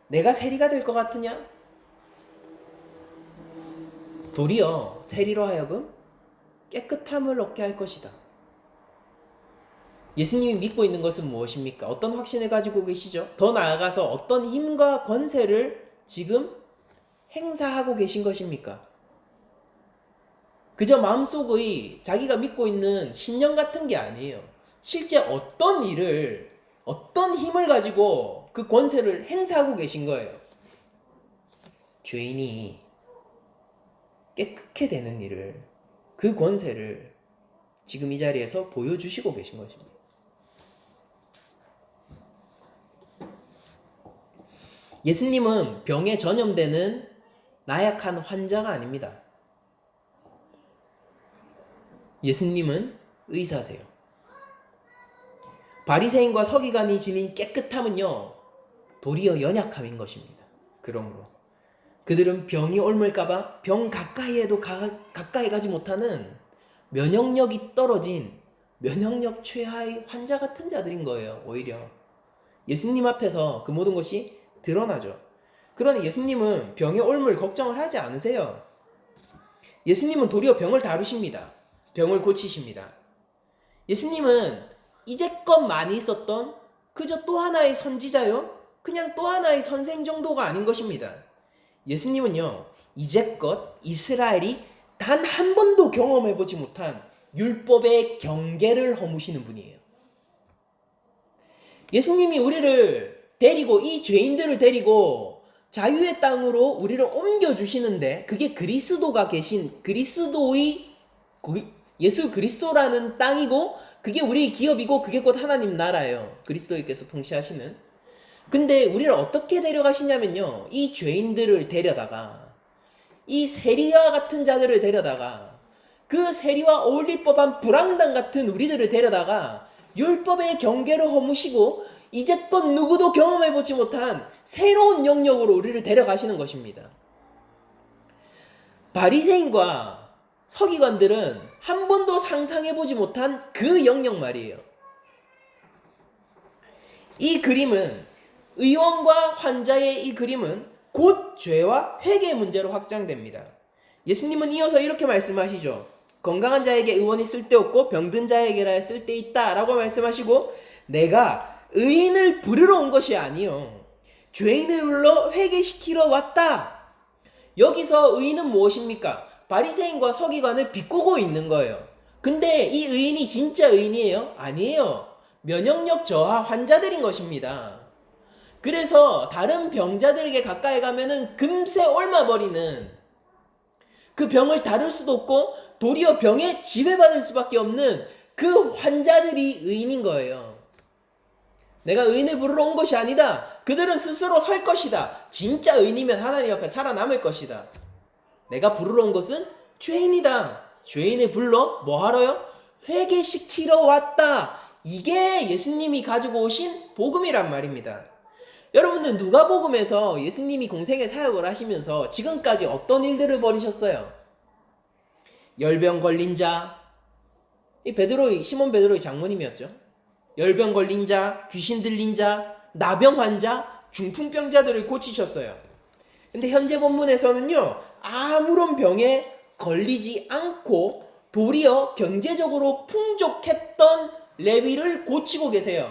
내가 세리가 될 것 같으냐? 도리어 세리로 하여금 깨끗함을 얻게 할 것이다. 예수님이 믿고 있는 것은 무엇입니까? 어떤 확신을 가지고 계시죠? 더 나아가서 어떤 힘과 권세를 지금 행사하고 계신 것입니까? 그저 마음속의 자기가 믿고 있는 신념 같은 게 아니에요. 실제 어떤 일을, 어떤 힘을 가지고 그 권세를 행사하고 계신 거예요. 죄인이 깨끗게 되는 일을, 그 권세를 지금 이 자리에서 보여주시고 계신 것입니다. 예수님은 병에 전염되는 나약한 환자가 아닙니다. 예수님은 의사세요. 바리새인과 서기관이 지닌 깨끗함은요, 도리어 연약함인 것입니다. 그러므로 그들은 병이 옮을까봐 병 가까이에도 가까이 가지 못하는 면역력이 떨어진 면역력 최하의 환자 같은 자들인 거예요. 오히려 예수님 앞에서 그 모든 것이 드러나죠. 그러니 예수님은 병의 옮을 걱정을 하지 않으세요. 예수님은 도리어 병을 다루십니다. 병을 고치십니다. 예수님은 이제껏 많이 있었던 그저 또 하나의 선지자요? 그냥 또 하나의 선생 정도가 아닌 것입니다. 예수님은요, 이제껏 이스라엘이 단 한 번도 경험해보지 못한 율법의 경계를 허무시는 분이에요. 예수님이 우리를 데리고, 이 죄인들을 데리고 자유의 땅으로 우리를 옮겨주시는데, 그게 그리스도가 계신 예수 그리스도라는 땅이고, 그게 우리의 기업이고, 그게 곧 하나님 나라예요. 그리스도께서 통치하시는. 근데 우리를 어떻게 데려가시냐면요, 이 죄인들을 데려다가, 이 세리와 같은 자들을 데려다가, 그 세리와 어울릴 법한 불황당 같은 우리들을 데려다가 율법의 경계를 허무시고 이제껏 누구도 경험해보지 못한 새로운 영역으로 우리를 데려가시는 것입니다. 바리새인과 서기관들은 한 번도 상상해보지 못한 그 영역 말이에요. 이 그림은, 의원과 환자의 이 그림은 곧 죄와 회개의 문제로 확장됩니다. 예수님은 이어서 이렇게 말씀하시죠. 건강한 자에게 의원이 쓸데없고 병든 자에게라 쓸데있다 라고 말씀하시고, 내가 의인을 부르러 온 것이 아니요 죄인을 불러 회개시키러 왔다. 여기서 의인은 무엇입니까? 바리새인과 서기관을 비꼬고 있는 거예요. 근데 이 의인이 진짜 의인이에요? 아니에요. 면역력 저하 환자들인 것입니다. 그래서 다른 병자들에게 가까이 가면은 금세 옮아버리는, 그 병을 다룰 수도 없고 도리어 병에 지배받을 수밖에 없는 그 환자들이 의인인 거예요. 내가 의인을 부르러 온 것이 아니다. 그들은 스스로 설 것이다. 진짜 의인이면 하나님 앞에 살아남을 것이다. 내가 부르러 온 것은 죄인이다. 죄인을 불러 뭐 하러요? 회개시키러 왔다. 이게 예수님이 가지고 오신 복음이란 말입니다. 여러분들, 누가복음에서 예수님이 공생의 사역을 하시면서 지금까지 어떤 일들을 벌이셨어요? 열병 걸린 자, 시몬 베드로의 장모님이었죠. 열병 걸린 자, 귀신 들린 자, 나병 환자, 중풍병자들을 고치셨어요. 근데 현재 본문에서는요, 아무런 병에 걸리지 않고 도리어 경제적으로 풍족했던 레위를 고치고 계세요.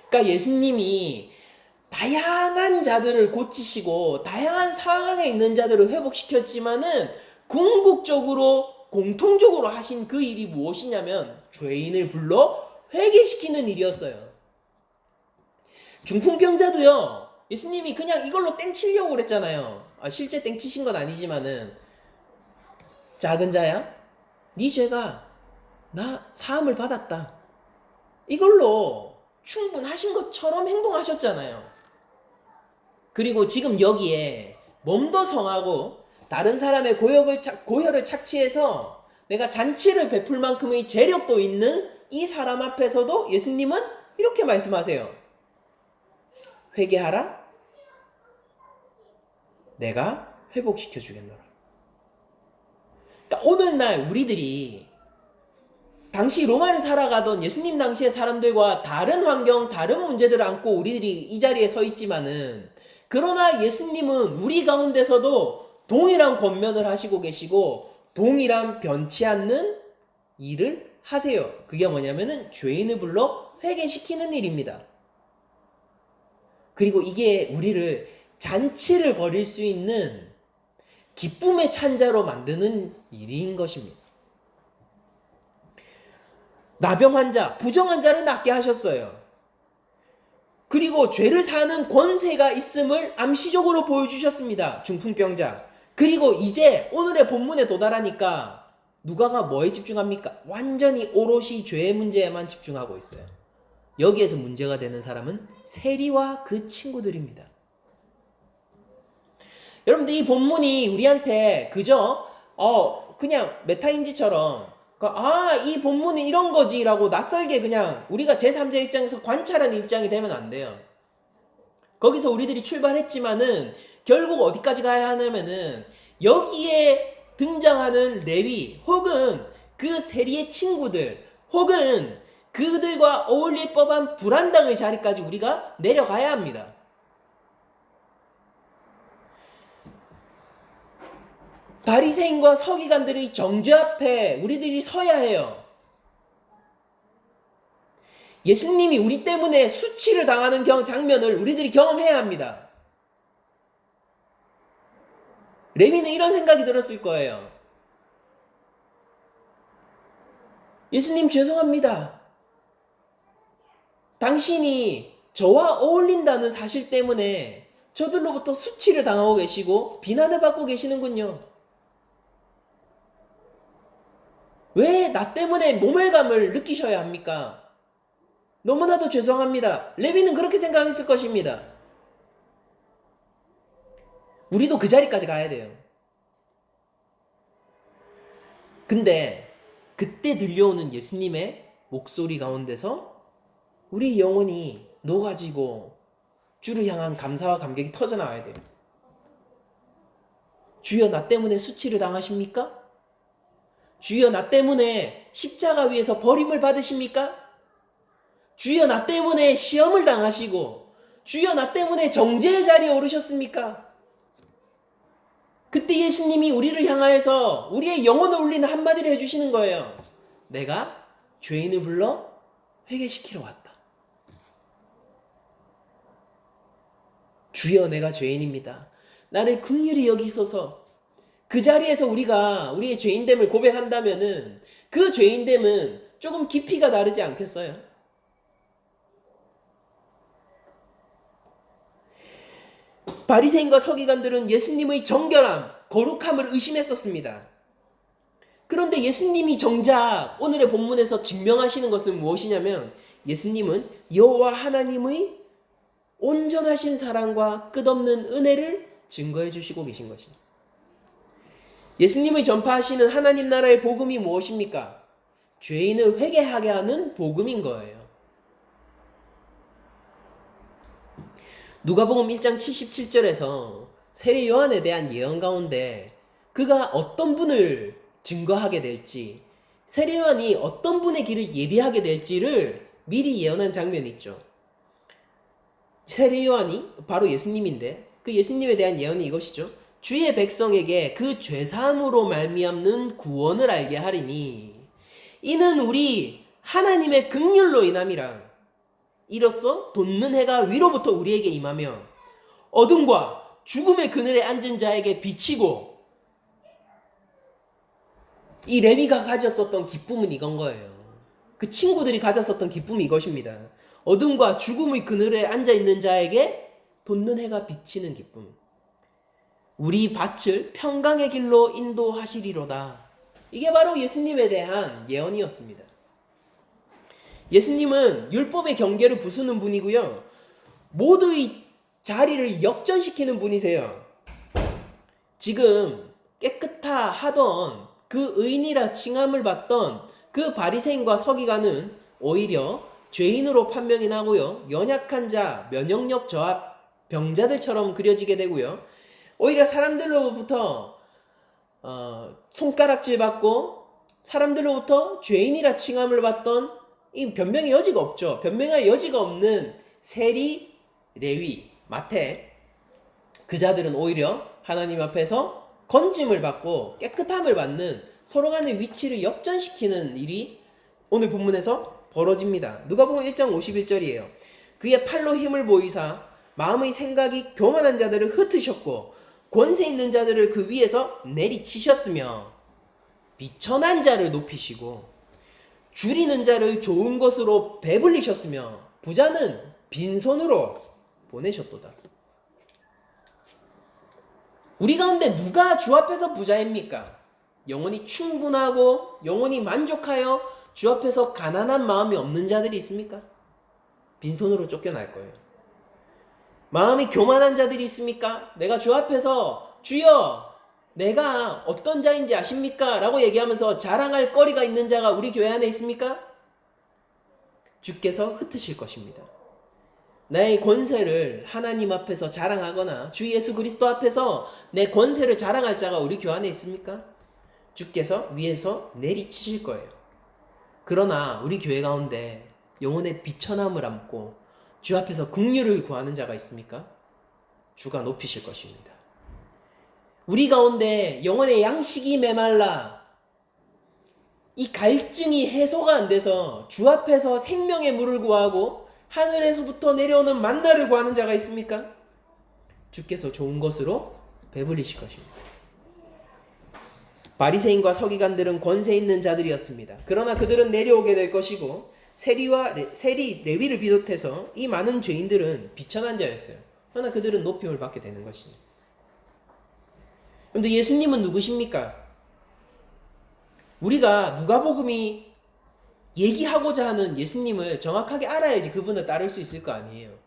그러니까 예수님이 다양한 자들을 고치시고 다양한 상황에 있는 자들을 회복시켰지만은 궁극적으로 공통적으로 하신 그 일이 무엇이냐면 죄인을 불러 회개시키는 일이었어요. 중풍병자도요, 예수님이 그냥 이걸로 땡치려고 그랬잖아요. 실제 땡치신 건 아니지만은, 작은 자야, 네 죄가 나 사함을 받았다, 이걸로 충분하신 것처럼 행동하셨잖아요. 그리고 지금 여기에 몸도 성하고 다른 사람의 고혈을 착취해서 내가 잔치를 베풀 만큼의 재력도 있는 이 사람 앞에서도 예수님은 이렇게 말씀하세요. 회개하라. 내가 회복시켜 주겠노라. 그러니까 오늘날 우리들이 당시 로마를 살아가던 예수님 당시의 사람들과 다른 환경, 다른 문제들을 안고 우리들이 이 자리에 서 있지만은, 그러나 예수님은 우리 가운데서도 동일한 권면을 하시고 계시고 동일한 변치 않는 일을 하세요. 그게 뭐냐면은 죄인을 불러 회개시키는 일입니다. 그리고 이게 우리를 잔치를 벌일 수 있는 기쁨의 찬자로 만드는 일인 것입니다. 나병 환자, 부정 환자를 낫게 하셨어요. 그리고 죄를 사는 권세가 있음을 암시적으로 보여주셨습니다. 중풍병자. 그리고 이제 오늘의 본문에 도달하니까 누가가 뭐에 집중합니까? 완전히 오롯이 죄의 문제에만 집중하고 있어요. 여기에서 문제가 되는 사람은 세리와 그 친구들입니다. 여러분들, 이 본문이 우리한테 그저 그냥 메타인지처럼 이 본문이 이런 거지 라고 낯설게 그냥 우리가 제3자 입장에서 관찰하는 입장이 되면 안 돼요. 거기서 우리들이 출발했지만은 결국 어디까지 가야 하냐면은 여기에 등장하는 레위 혹은 그 세리의 친구들 혹은 그들과 어울릴 법한 불안당의 자리까지 우리가 내려가야 합니다. 바리새인과 서기관들의 정죄 앞에 우리들이 서야 해요. 예수님이 우리 때문에 수치를 당하는 장면을 우리들이 경험해야 합니다. 레위는 이런 생각이 들었을 거예요. 예수님 죄송합니다. 당신이 저와 어울린다는 사실 때문에 저들로부터 수치를 당하고 계시고 비난을 받고 계시는군요. 왜 나 때문에 모멸감을 느끼셔야 합니까? 너무나도 죄송합니다. 레위는 그렇게 생각했을 것입니다. 우리도 그 자리까지 가야 돼요. 근데 그때 들려오는 예수님의 목소리 가운데서 우리 영혼이 녹아지고 주를 향한 감사와 감격이 터져나와야 돼요. 주여 나 때문에 수치를 당하십니까? 주여 나 때문에 십자가 위에서 버림을 받으십니까? 주여 나 때문에 시험을 당하시고 주여 나 때문에 정죄의 자리에 오르셨습니까? 그때 예수님이 우리를 향하여서 우리의 영혼을 울리는 한마디를 해주시는 거예요. 내가 죄인을 불러 회개시키러 왔다. 주여 내가 죄인입니다. 나를 긍휼히 여기소서. 그 자리에서 우리가 우리의 죄인됨을 고백한다면은 그 죄인됨은 조금 깊이가 다르지 않겠어요? 바리새인과 서기관들은 예수님의 정결함, 거룩함을 의심했었습니다. 그런데 예수님이 정작 오늘의 본문에서 증명하시는 것은 무엇이냐면 예수님은 여호와 하나님의 온전하신 사랑과 끝없는 은혜를 증거해 주시고 계신 것입니다. 예수님의 전파하시는 하나님 나라의 복음이 무엇입니까? 죄인을 회개하게 하는 복음인 거예요. 누가복음 1장 77절에서 세례 요한에 대한 예언 가운데 그가 어떤 분을 증거하게 될지, 세례 요한이 어떤 분의 길을 예비하게 될지를 미리 예언한 장면이 있죠. 세례 요한이 바로 예수님인데 그 예수님에 대한 예언이 이것이죠. 주의 백성에게 그 죄사함으로 말미암는 구원을 알게 하리니 이는 우리 하나님의 긍휼로 인함이라. 이로써 돋는 해가 위로부터 우리에게 임하며 어둠과 죽음의 그늘에 앉은 자에게 비치고. 이 레위가 가졌었던 기쁨은 이건 거예요. 그 친구들이 가졌었던 기쁨이 이것입니다. 어둠과 죽음의 그늘에 앉아있는 자에게 돋는 해가 비치는 기쁨. 우리 밭을 평강의 길로 인도하시리로다. 이게 바로 예수님에 대한 예언이었습니다. 예수님은 율법의 경계를 부수는 분이고요. 모두의 자리를 역전시키는 분이세요. 지금 깨끗하던 그 의인이라 칭함을 받던 그 바리새인과 서기관은 오히려 죄인으로 판명이 나고요. 연약한 자, 면역력 저하 병자들처럼 그려지게 되고요. 오히려 사람들로부터 손가락질 받고 사람들로부터 죄인이라 칭함을 받던 이 변명의 여지가 없죠. 변명의 여지가 없는 세리, 레위, 마태 그 자들은 오히려 하나님 앞에서 건짐을 받고 깨끗함을 받는 서로 간의 위치를 역전시키는 일이 오늘 본문에서 벌어집니다. 누가복음 1장 51절이에요. 그의 팔로 힘을 보이사 마음의 생각이 교만한 자들을 흩으셨고 권세 있는 자들을 그 위에서 내리치셨으며 비천한 자를 높이시고 줄이는 자를 좋은 것으로 배불리셨으며 부자는 빈손으로 보내셨도다. 우리 가운데 누가 주 앞에서 부자입니까? 영혼이 충분하고 영혼이 만족하여 주 앞에서 가난한 마음이 없는 자들이 있습니까? 빈손으로 쫓겨날 거예요. 마음이 교만한 자들이 있습니까? 내가 주 앞에서 주여 내가 어떤 자인지 아십니까? 라고 얘기하면서 자랑할 거리가 있는 자가 우리 교회 안에 있습니까? 주께서 흩으실 것입니다. 나의 권세를 하나님 앞에서 자랑하거나 주 예수 그리스도 앞에서 내 권세를 자랑할 자가 우리 교회 안에 있습니까? 주께서 위에서 내리치실 거예요. 그러나 우리 교회 가운데 영혼의 비천함을 안고 주 앞에서 긍휼을 구하는 자가 있습니까? 주가 높이실 것입니다. 우리 가운데 영혼의 양식이 메말라 이 갈증이 해소가 안 돼서 주 앞에서 생명의 물을 구하고 하늘에서부터 내려오는 만나를 구하는 자가 있습니까? 주께서 좋은 것으로 배불리실 것입니다. 바리새인과 서기관들은 권세 있는 자들이었습니다. 그러나 그들은 내려오게 될 것이고 세리 레위를 비롯해서 이 많은 죄인들은 비천한 자였어요. 그러나 그들은 높임을 받게 되는 것입니다. 그런데 예수님은 누구십니까? 우리가 누가복음이 얘기하고자 하는 예수님을 정확하게 알아야지 그분을 따를 수 있을 거 아니에요.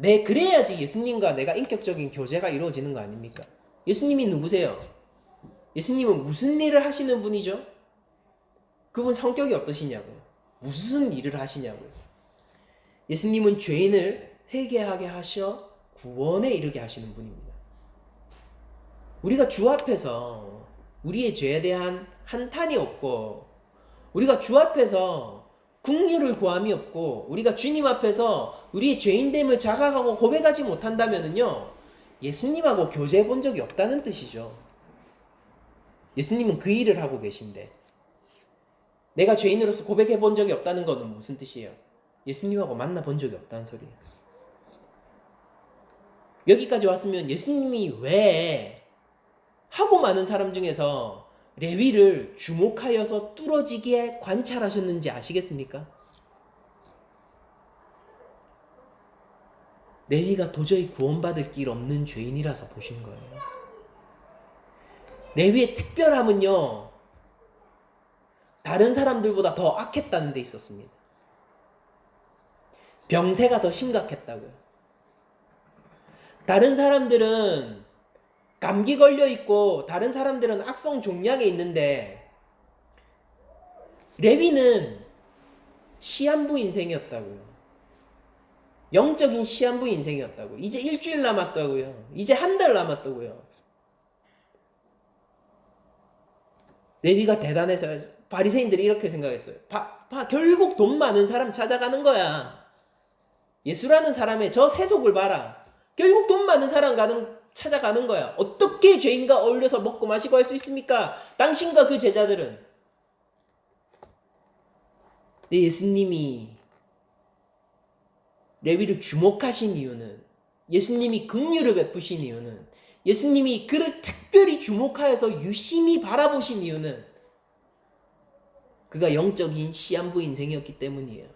그래야지 예수님과 내가 인격적인 교제가 이루어지는 거 아닙니까? 예수님이 누구세요? 예수님은 무슨 일을 하시는 분이죠? 그분 성격이 어떠시냐고요? 무슨 일을 하시냐고요? 예수님은 죄인을 회개하게 하셔 구원에 이르게 하시는 분입니다. 우리가 주 앞에서 우리의 죄에 대한 한탄이 없고 우리가 주 앞에서 긍휼을 구함이 없고 우리가 주님 앞에서 우리의 죄인됨을 자각하고 고백하지 못한다면요 예수님하고 교제해 본 적이 없다는 뜻이죠. 예수님은 그 일을 하고 계신데 내가 죄인으로서 고백해 본 적이 없다는 것은 무슨 뜻이에요? 예수님하고 만나 본 적이 없다는 소리예요. 여기까지 왔으면 예수님이 왜 하고 많은 사람 중에서 레위를 주목하여서 뚫어지게 관찰하셨는지 아시겠습니까? 레위가 도저히 구원받을 길 없는 죄인이라서 보신 거예요. 레위의 특별함은요 다른 사람들보다 더 악했다는 데 있었습니다. 병세가 더 심각했다고요. 다른 사람들은 감기 걸려 있고 다른 사람들은 악성 종양에 있는데 레위는 시한부 인생이었다고요. 영적인 시한부 인생이었다고요. 이제 일주일 남았다고요. 이제 한 달 남았다고요. 레위가 대단해서 바리새인들이 이렇게 생각했어요. 결국 돈 많은 사람 찾아가는 거야. 예수라는 사람의 저 세속을 봐라. 결국 돈 많은 사람 찾아가는 거야. 어떻게 죄인과 어울려서 먹고 마시고 할 수 있습니까? 당신과 그 제자들은. 근데 예수님이 레위를 주목하신 이유는 예수님이 긍휼을 베푸신 이유는 예수님이 그를 특별히 주목하여서 유심히 바라보신 이유는 그가 영적인 시한부 인생이었기 때문이에요.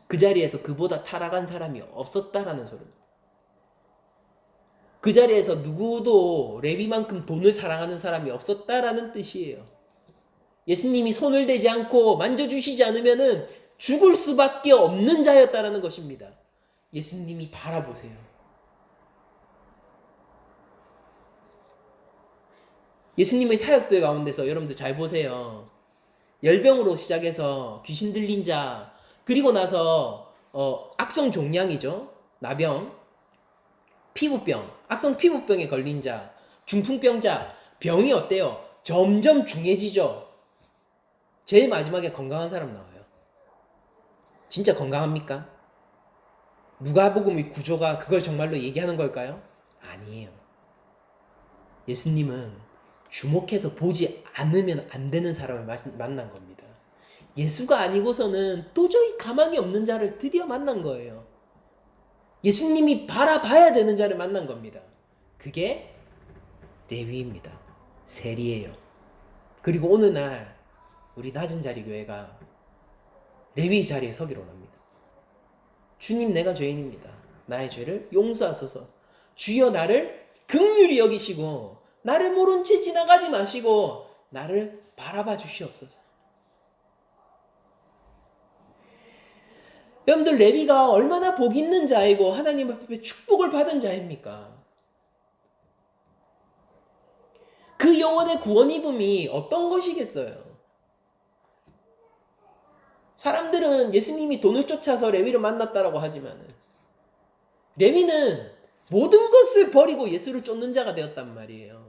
그 자리에서 그보다 타락한 사람이 없었다라는 소리입니다. 그 자리에서 누구도 레위만큼 돈을 사랑하는 사람이 없었다라는 뜻이에요. 예수님이 손을 대지 않고 만져주시지 않으면은 죽을 수밖에 없는 자였다라는 것입니다. 예수님이 바라보세요. 예수님의 사역들 가운데서 여러분들 잘 보세요. 열병으로 시작해서 귀신 들린 자, 그리고 나서 악성 종양이죠. 나병, 피부병, 악성 피부병에 걸린 자, 중풍병자, 병이 어때요? 점점 중해지죠. 제일 마지막에 건강한 사람 나와요. 진짜 건강합니까? 누가복음의 구조가 그걸 정말로 얘기하는 걸까요? 아니에요. 예수님은 주목해서 보지 않으면 안 되는 사람을 만난 겁니다. 예수가 아니고서는 도저히 가망이 없는 자를 드디어 만난 거예요. 예수님이 바라봐야 되는 자를 만난 겁니다. 그게 레위입니다. 세리예요. 그리고 어느 날 우리 낮은 자리 교회가 레위 자리에 서기로 합니다. 주님, 내가 죄인입니다. 나의 죄를 용서하소서. 주여, 나를 긍휼히 여기시고 나를 모른 채 지나가지 마시고 나를 바라봐 주시옵소서. 여러분들, 레위가 얼마나 복 있는 자이고 하나님 앞에 축복을 받은 자입니까? 그 영혼의 구원 입음이 어떤 것이겠어요? 사람들은 예수님이 돈을 쫓아서 레위를 만났다라고 하지만 레위는 모든 것을 버리고 예수를 쫓는 자가 되었단 말이에요.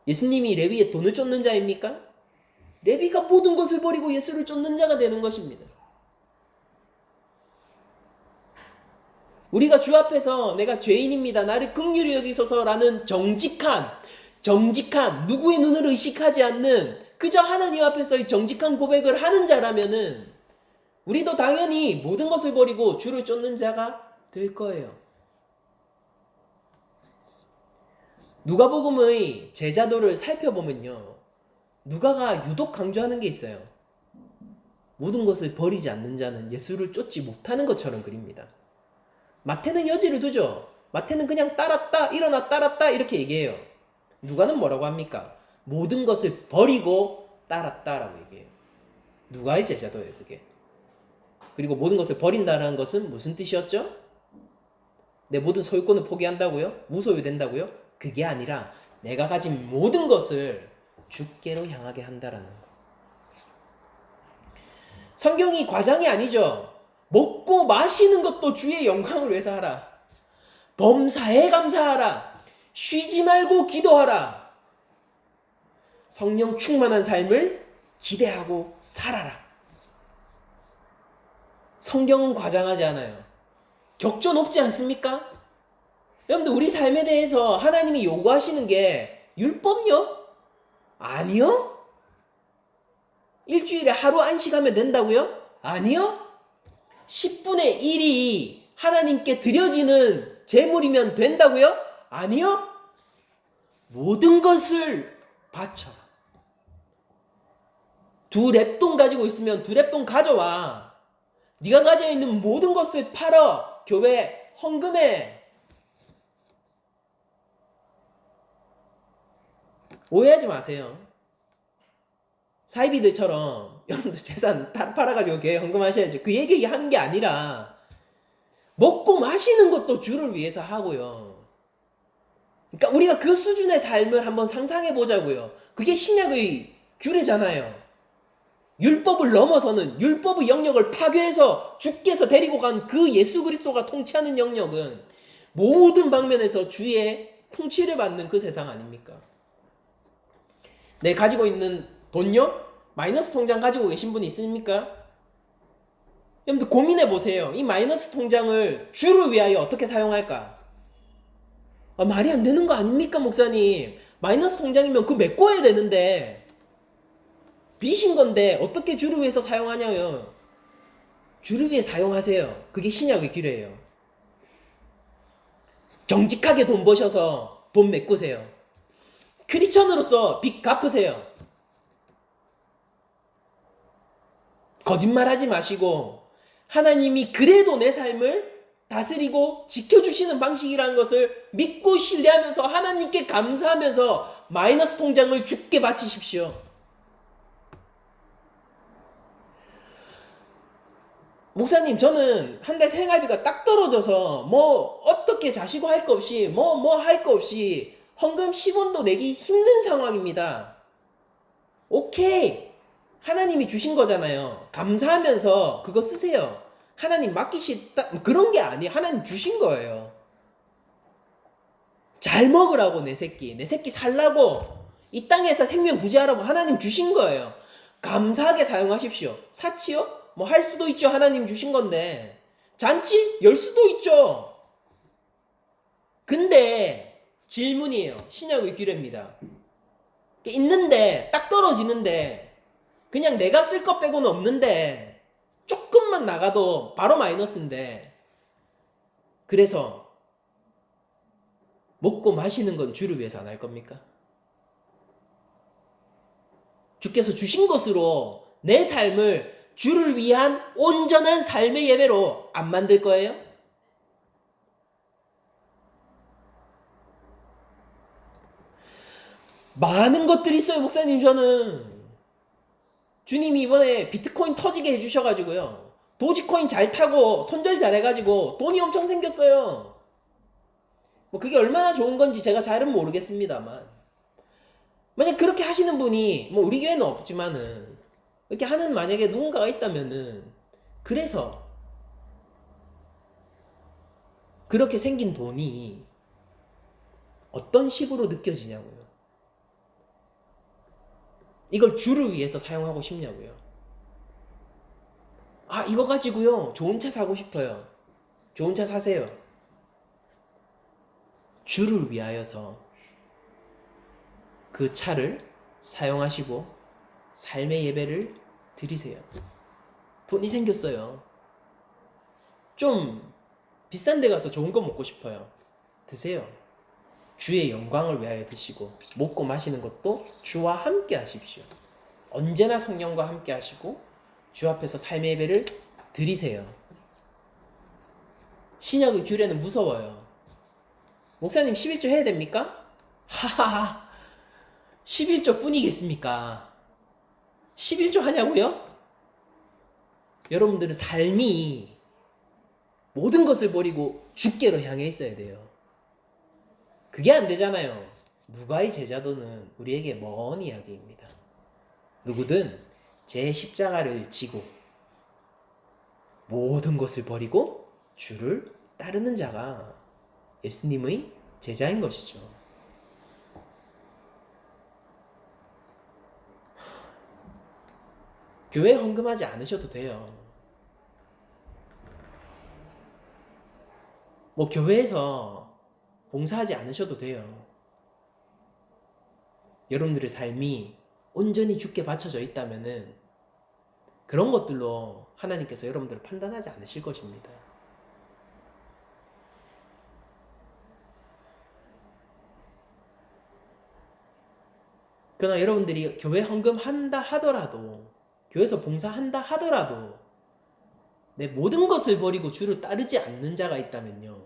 예수님이 레위의 돈을 쫓는 자입니까? 레위가 모든 것을 버리고 예수를 쫓는 자가 되는 것입니다. 우리가 주 앞에서 내가 죄인입니다. 나를 긍휼히 여기소서라는 정직한 누구의 눈을 의식하지 않는 그저 하나님 앞에서의 정직한 고백을 하는 자라면은 우리도 당연히 모든 것을 버리고 주를 쫓는 자가 될 거예요. 누가복음의 제자도를 살펴보면요. 누가가 유독 강조하는 게 있어요. 모든 것을 버리지 않는 자는 예수를 쫓지 못하는 것처럼 그립니다. 마태는 여지를 두죠. 마태는 그냥 따랐다, 일어나 따랐다 이렇게 얘기해요. 누가는 뭐라고 합니까? 모든 것을 버리고 따랐다라고 얘기해요. 누가의 제자도예요, 그게. 그리고 모든 것을 버린다는 것은 무슨 뜻이었죠? 내 모든 소유권을 포기한다고요? 무소유된다고요? 그게 아니라 내가 가진 모든 것을 주께로 향하게 한다라는 거. 성경이 과장이 아니죠. 먹고 마시는 것도 주의 영광을 위해서 하라. 범사에 감사하라. 쉬지 말고 기도하라. 성령 충만한 삶을 기대하고 살아라. 성경은 과장하지 않아요. 격조 높지 않습니까? 여러분들 우리 삶에 대해서 하나님이 요구하시는 게 율법요? 아니요. 일주일에 하루 안식하면 된다고요? 아니요. 10분의 1이 하나님께 드려지는 제물이면 된다고요? 아니요. 모든 것을 바쳐라. 2랩돈 가지고 있으면 2랩돈 가져와. 네가 가지고 있는 모든 것을 팔어. 교회 헌금해. 오해하지 마세요. 사이비들처럼 여러분들 재산 다 팔아가지고 교회 헌금하셔야죠. 그 얘기 하는 게 아니라 먹고 마시는 것도 주를 위해서 하고요. 그러니까 우리가 그 수준의 삶을 한번 상상해 보자고요. 그게 신약의 규례잖아요. 율법을 넘어서는 율법의 영역을 파괴해서 주께서 데리고 간 그 예수 그리스도가 통치하는 영역은 모든 방면에서 주의 통치를 받는 그 세상 아닙니까? 내 가지고 있는 돈요? 마이너스 통장 가지고 계신 분이 있습니까? 여러분들 고민해 보세요. 이 마이너스 통장을 주를 위하여 어떻게 사용할까? 말이 안 되는 거 아닙니까, 목사님? 마이너스 통장이면 그거 메꿔야 되는데 빚인 건데 어떻게 주를 위해서 사용하냐요? 주를 위해 사용하세요. 그게 신약의 규례예요. 정직하게 돈 버셔서 돈 메꾸세요. 크리스천으로서 빚 갚으세요. 거짓말하지 마시고 하나님이 그래도 내 삶을 다스리고 지켜주시는 방식이라는 것을 믿고 신뢰하면서 하나님께 감사하면서 마이너스 통장을 주께 바치십시오. 목사님, 저는 한 달 생활비가 딱 떨어져서 뭐 어떻게 자시고 할 거 없이 뭐 할 거 없이 헌금 10원도 내기 힘든 상황입니다. 오케이. 하나님이 주신 거잖아요. 감사하면서 그거 쓰세요. 하나님 맡기시다 그런 게 아니에요. 하나님 주신 거예요. 잘 먹으라고 내 새끼 살라고 이 땅에서 생명 부지하라고 하나님 주신 거예요. 감사하게 사용하십시오. 사치요? 뭐 할 수도 있죠. 하나님 주신 건데. 잔치 열 수도 있죠. 근데 질문이에요. 신약의 규례입니다. 있는데 딱 떨어지는데 그냥 내가 쓸 것 빼고는 없는데 조금만 나가도 바로 마이너스인데 그래서 먹고 마시는 건 주를 위해서 안 할 겁니까? 주께서 주신 것으로 내 삶을 주를 위한 온전한 삶의 예배로 안 만들 거예요? 많은 것들이 있어요, 목사님. 저는 주님이 이번에 비트코인 터지게 해주셔가지고요. 도지코인 잘 타고 손절 잘 해가지고 돈이 엄청 생겼어요. 뭐 그게 얼마나 좋은 건지 제가 잘은 모르겠습니다만 만약 그렇게 하시는 분이 뭐 우리 교회는 없지만은 이렇게 하는 만약에 누군가가 있다면은 그래서 그렇게 생긴 돈이 어떤 식으로 느껴지냐고요. 이걸 주를 위해서 사용하고 싶냐고요. 이거 가지고요 좋은 차 사고 싶어요. 좋은 차 사세요. 주를 위하여서 그 차를 사용하시고 삶의 예배를 드리세요. 돈이 생겼어요. 좀 비싼 데 가서 좋은 거 먹고 싶어요. 드세요. 주의 영광을 위하여 드시고 먹고 마시는 것도 주와 함께 하십시오. 언제나 성령과 함께 하시고 주 앞에서 삶의 예배를 드리세요. 신약의 규례는 무서워요. 목사님 11조 해야 됩니까? 하하하, 11조 뿐이겠습니까? 11조 하냐고요? 여러분들은 삶이 모든 것을 버리고 주께로 향해 있어야 돼요. 그게 안 되잖아요. 누가의 제자도는 우리에게 먼 이야기입니다. 누구든 제 십자가를 지고 모든 것을 버리고 주를 따르는 자가 예수님의 제자인 것이죠. 교회 헌금하지 않으셔도 돼요. 뭐 교회에서 봉사하지 않으셔도 돼요. 여러분들의 삶이 온전히 주께 바쳐져 있다면은 그런 것들로 하나님께서 여러분들을 판단하지 않으실 것입니다. 그러나 여러분들이 교회 헌금한다 하더라도, 교회에서 봉사한다 하더라도 내 모든 것을 버리고 주를 따르지 않는 자가 있다면요,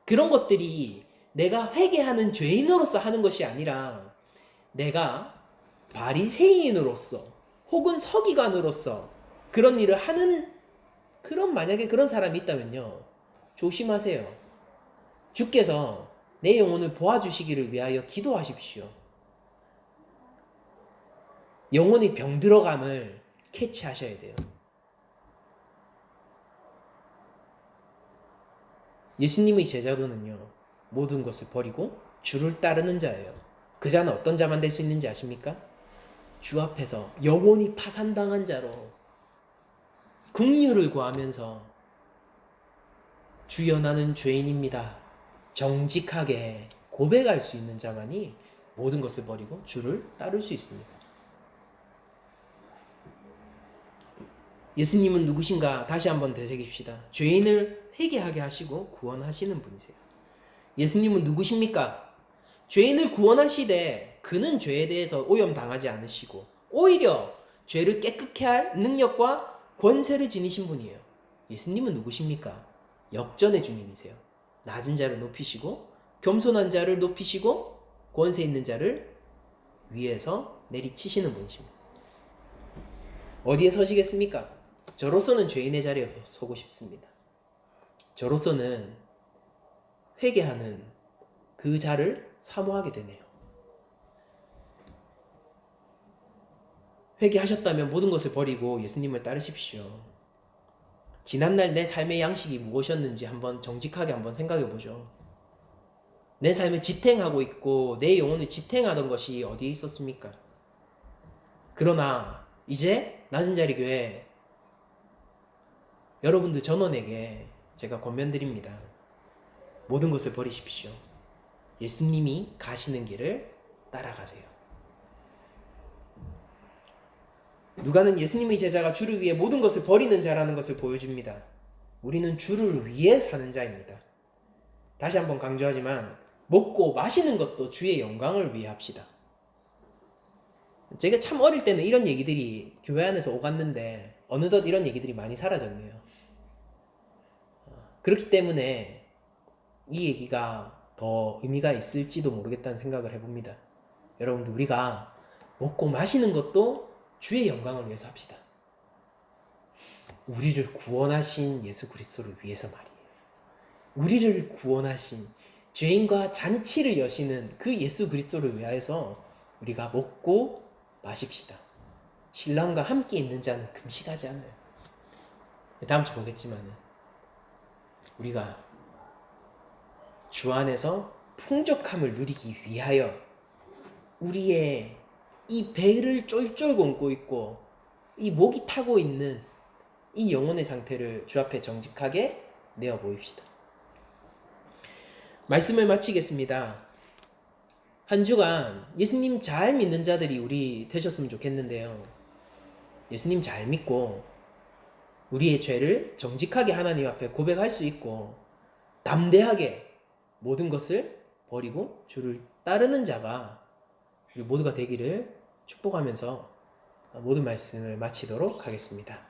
그런 것들이 내가 회개하는 죄인으로서 하는 것이 아니라 내가 바리새인으로서 혹은 서기관으로서 그런 일을 하는, 만약에 그런 사람이 있다면요, 조심하세요. 주께서 내 영혼을 보아주시기를 위하여 기도하십시오. 영혼의 병들어감을 캐치하셔야 돼요. 예수님의 제자도는요, 모든 것을 버리고 주를 따르는 자예요. 그 자는 어떤 자만 될 수 있는지 아십니까? 주 앞에서 영혼이 파산당한 자로 긍휼을 구하면서 주여 나는 죄인입니다, 정직하게 고백할 수 있는 자만이 모든 것을 버리고 주를 따를 수 있습니다. 예수님은 누구신가 다시 한번 되새깁시다. 죄인을 회개하게 하시고 구원하시는 분이세요. 예수님은 누구십니까? 죄인을 구원하시되 그는 죄에 대해서 오염당하지 않으시고 오히려 죄를 깨끗게 할 능력과 권세를 지니신 분이에요. 예수님은 누구십니까? 역전의 주님이세요. 낮은 자를 높이시고 겸손한 자를 높이시고 권세 있는 자를 위에서 내리치시는 분이십니다. 어디에 서시겠습니까? 저로서는 죄인의 자리에 서고 싶습니다. 저로서는 회개하는 그 자를 사모하게 되네요. 회개하셨다면 모든 것을 버리고 예수님을 따르십시오. 지난날 내 삶의 양식이 무엇이었는지 한번 정직하게 한번 생각해 보죠. 내 삶을 지탱하고 있고 내 영혼을 지탱하던 것이 어디에 있었습니까? 그러나 이제 낮은 자리 교회 여러분들 전원에게 제가 권면드립니다. 모든 것을 버리십시오. 예수님이 가시는 길을 따라가세요. 누가는 예수님의 제자가 주를 위해 모든 것을 버리는 자라는 것을 보여줍니다. 우리는 주를 위해 사는 자입니다. 다시 한번 강조하지만 먹고 마시는 것도 주의 영광을 위해 합시다. 제가 참 어릴 때는 이런 얘기들이 교회 안에서 오갔는데 어느덧 이런 얘기들이 많이 사라졌네요. 그렇기 때문에 이 얘기가 더 의미가 있을지도 모르겠다는 생각을 해봅니다. 여러분들, 우리가 먹고 마시는 것도 주의 영광을 위해서 합시다. 우리를 구원하신 예수 그리스도를 위해서 말이에요. 우리를 구원하신, 죄인과 잔치를 여시는 그 예수 그리스도를 위하여서 우리가 먹고 마십시다. 신랑과 함께 있는 자는 금식하지 않아요. 다음 주 보겠지만은 우리가 주 안에서 풍족함을 누리기 위하여 우리의 이 배를 쫄쫄 곪고 있고 이 목이 타고 있는 이 영혼의 상태를 주 앞에 정직하게 내어 보입시다. 말씀을 마치겠습니다. 한 주간 예수님 잘 믿는 자들이 우리 되셨으면 좋겠는데요. 예수님 잘 믿고 우리의 죄를 정직하게 하나님 앞에 고백할 수 있고 담대하게 모든 것을 버리고 주를 따르는 자가 우리 모두가 되기를 축복하면서 모든 말씀을 마치도록 하겠습니다.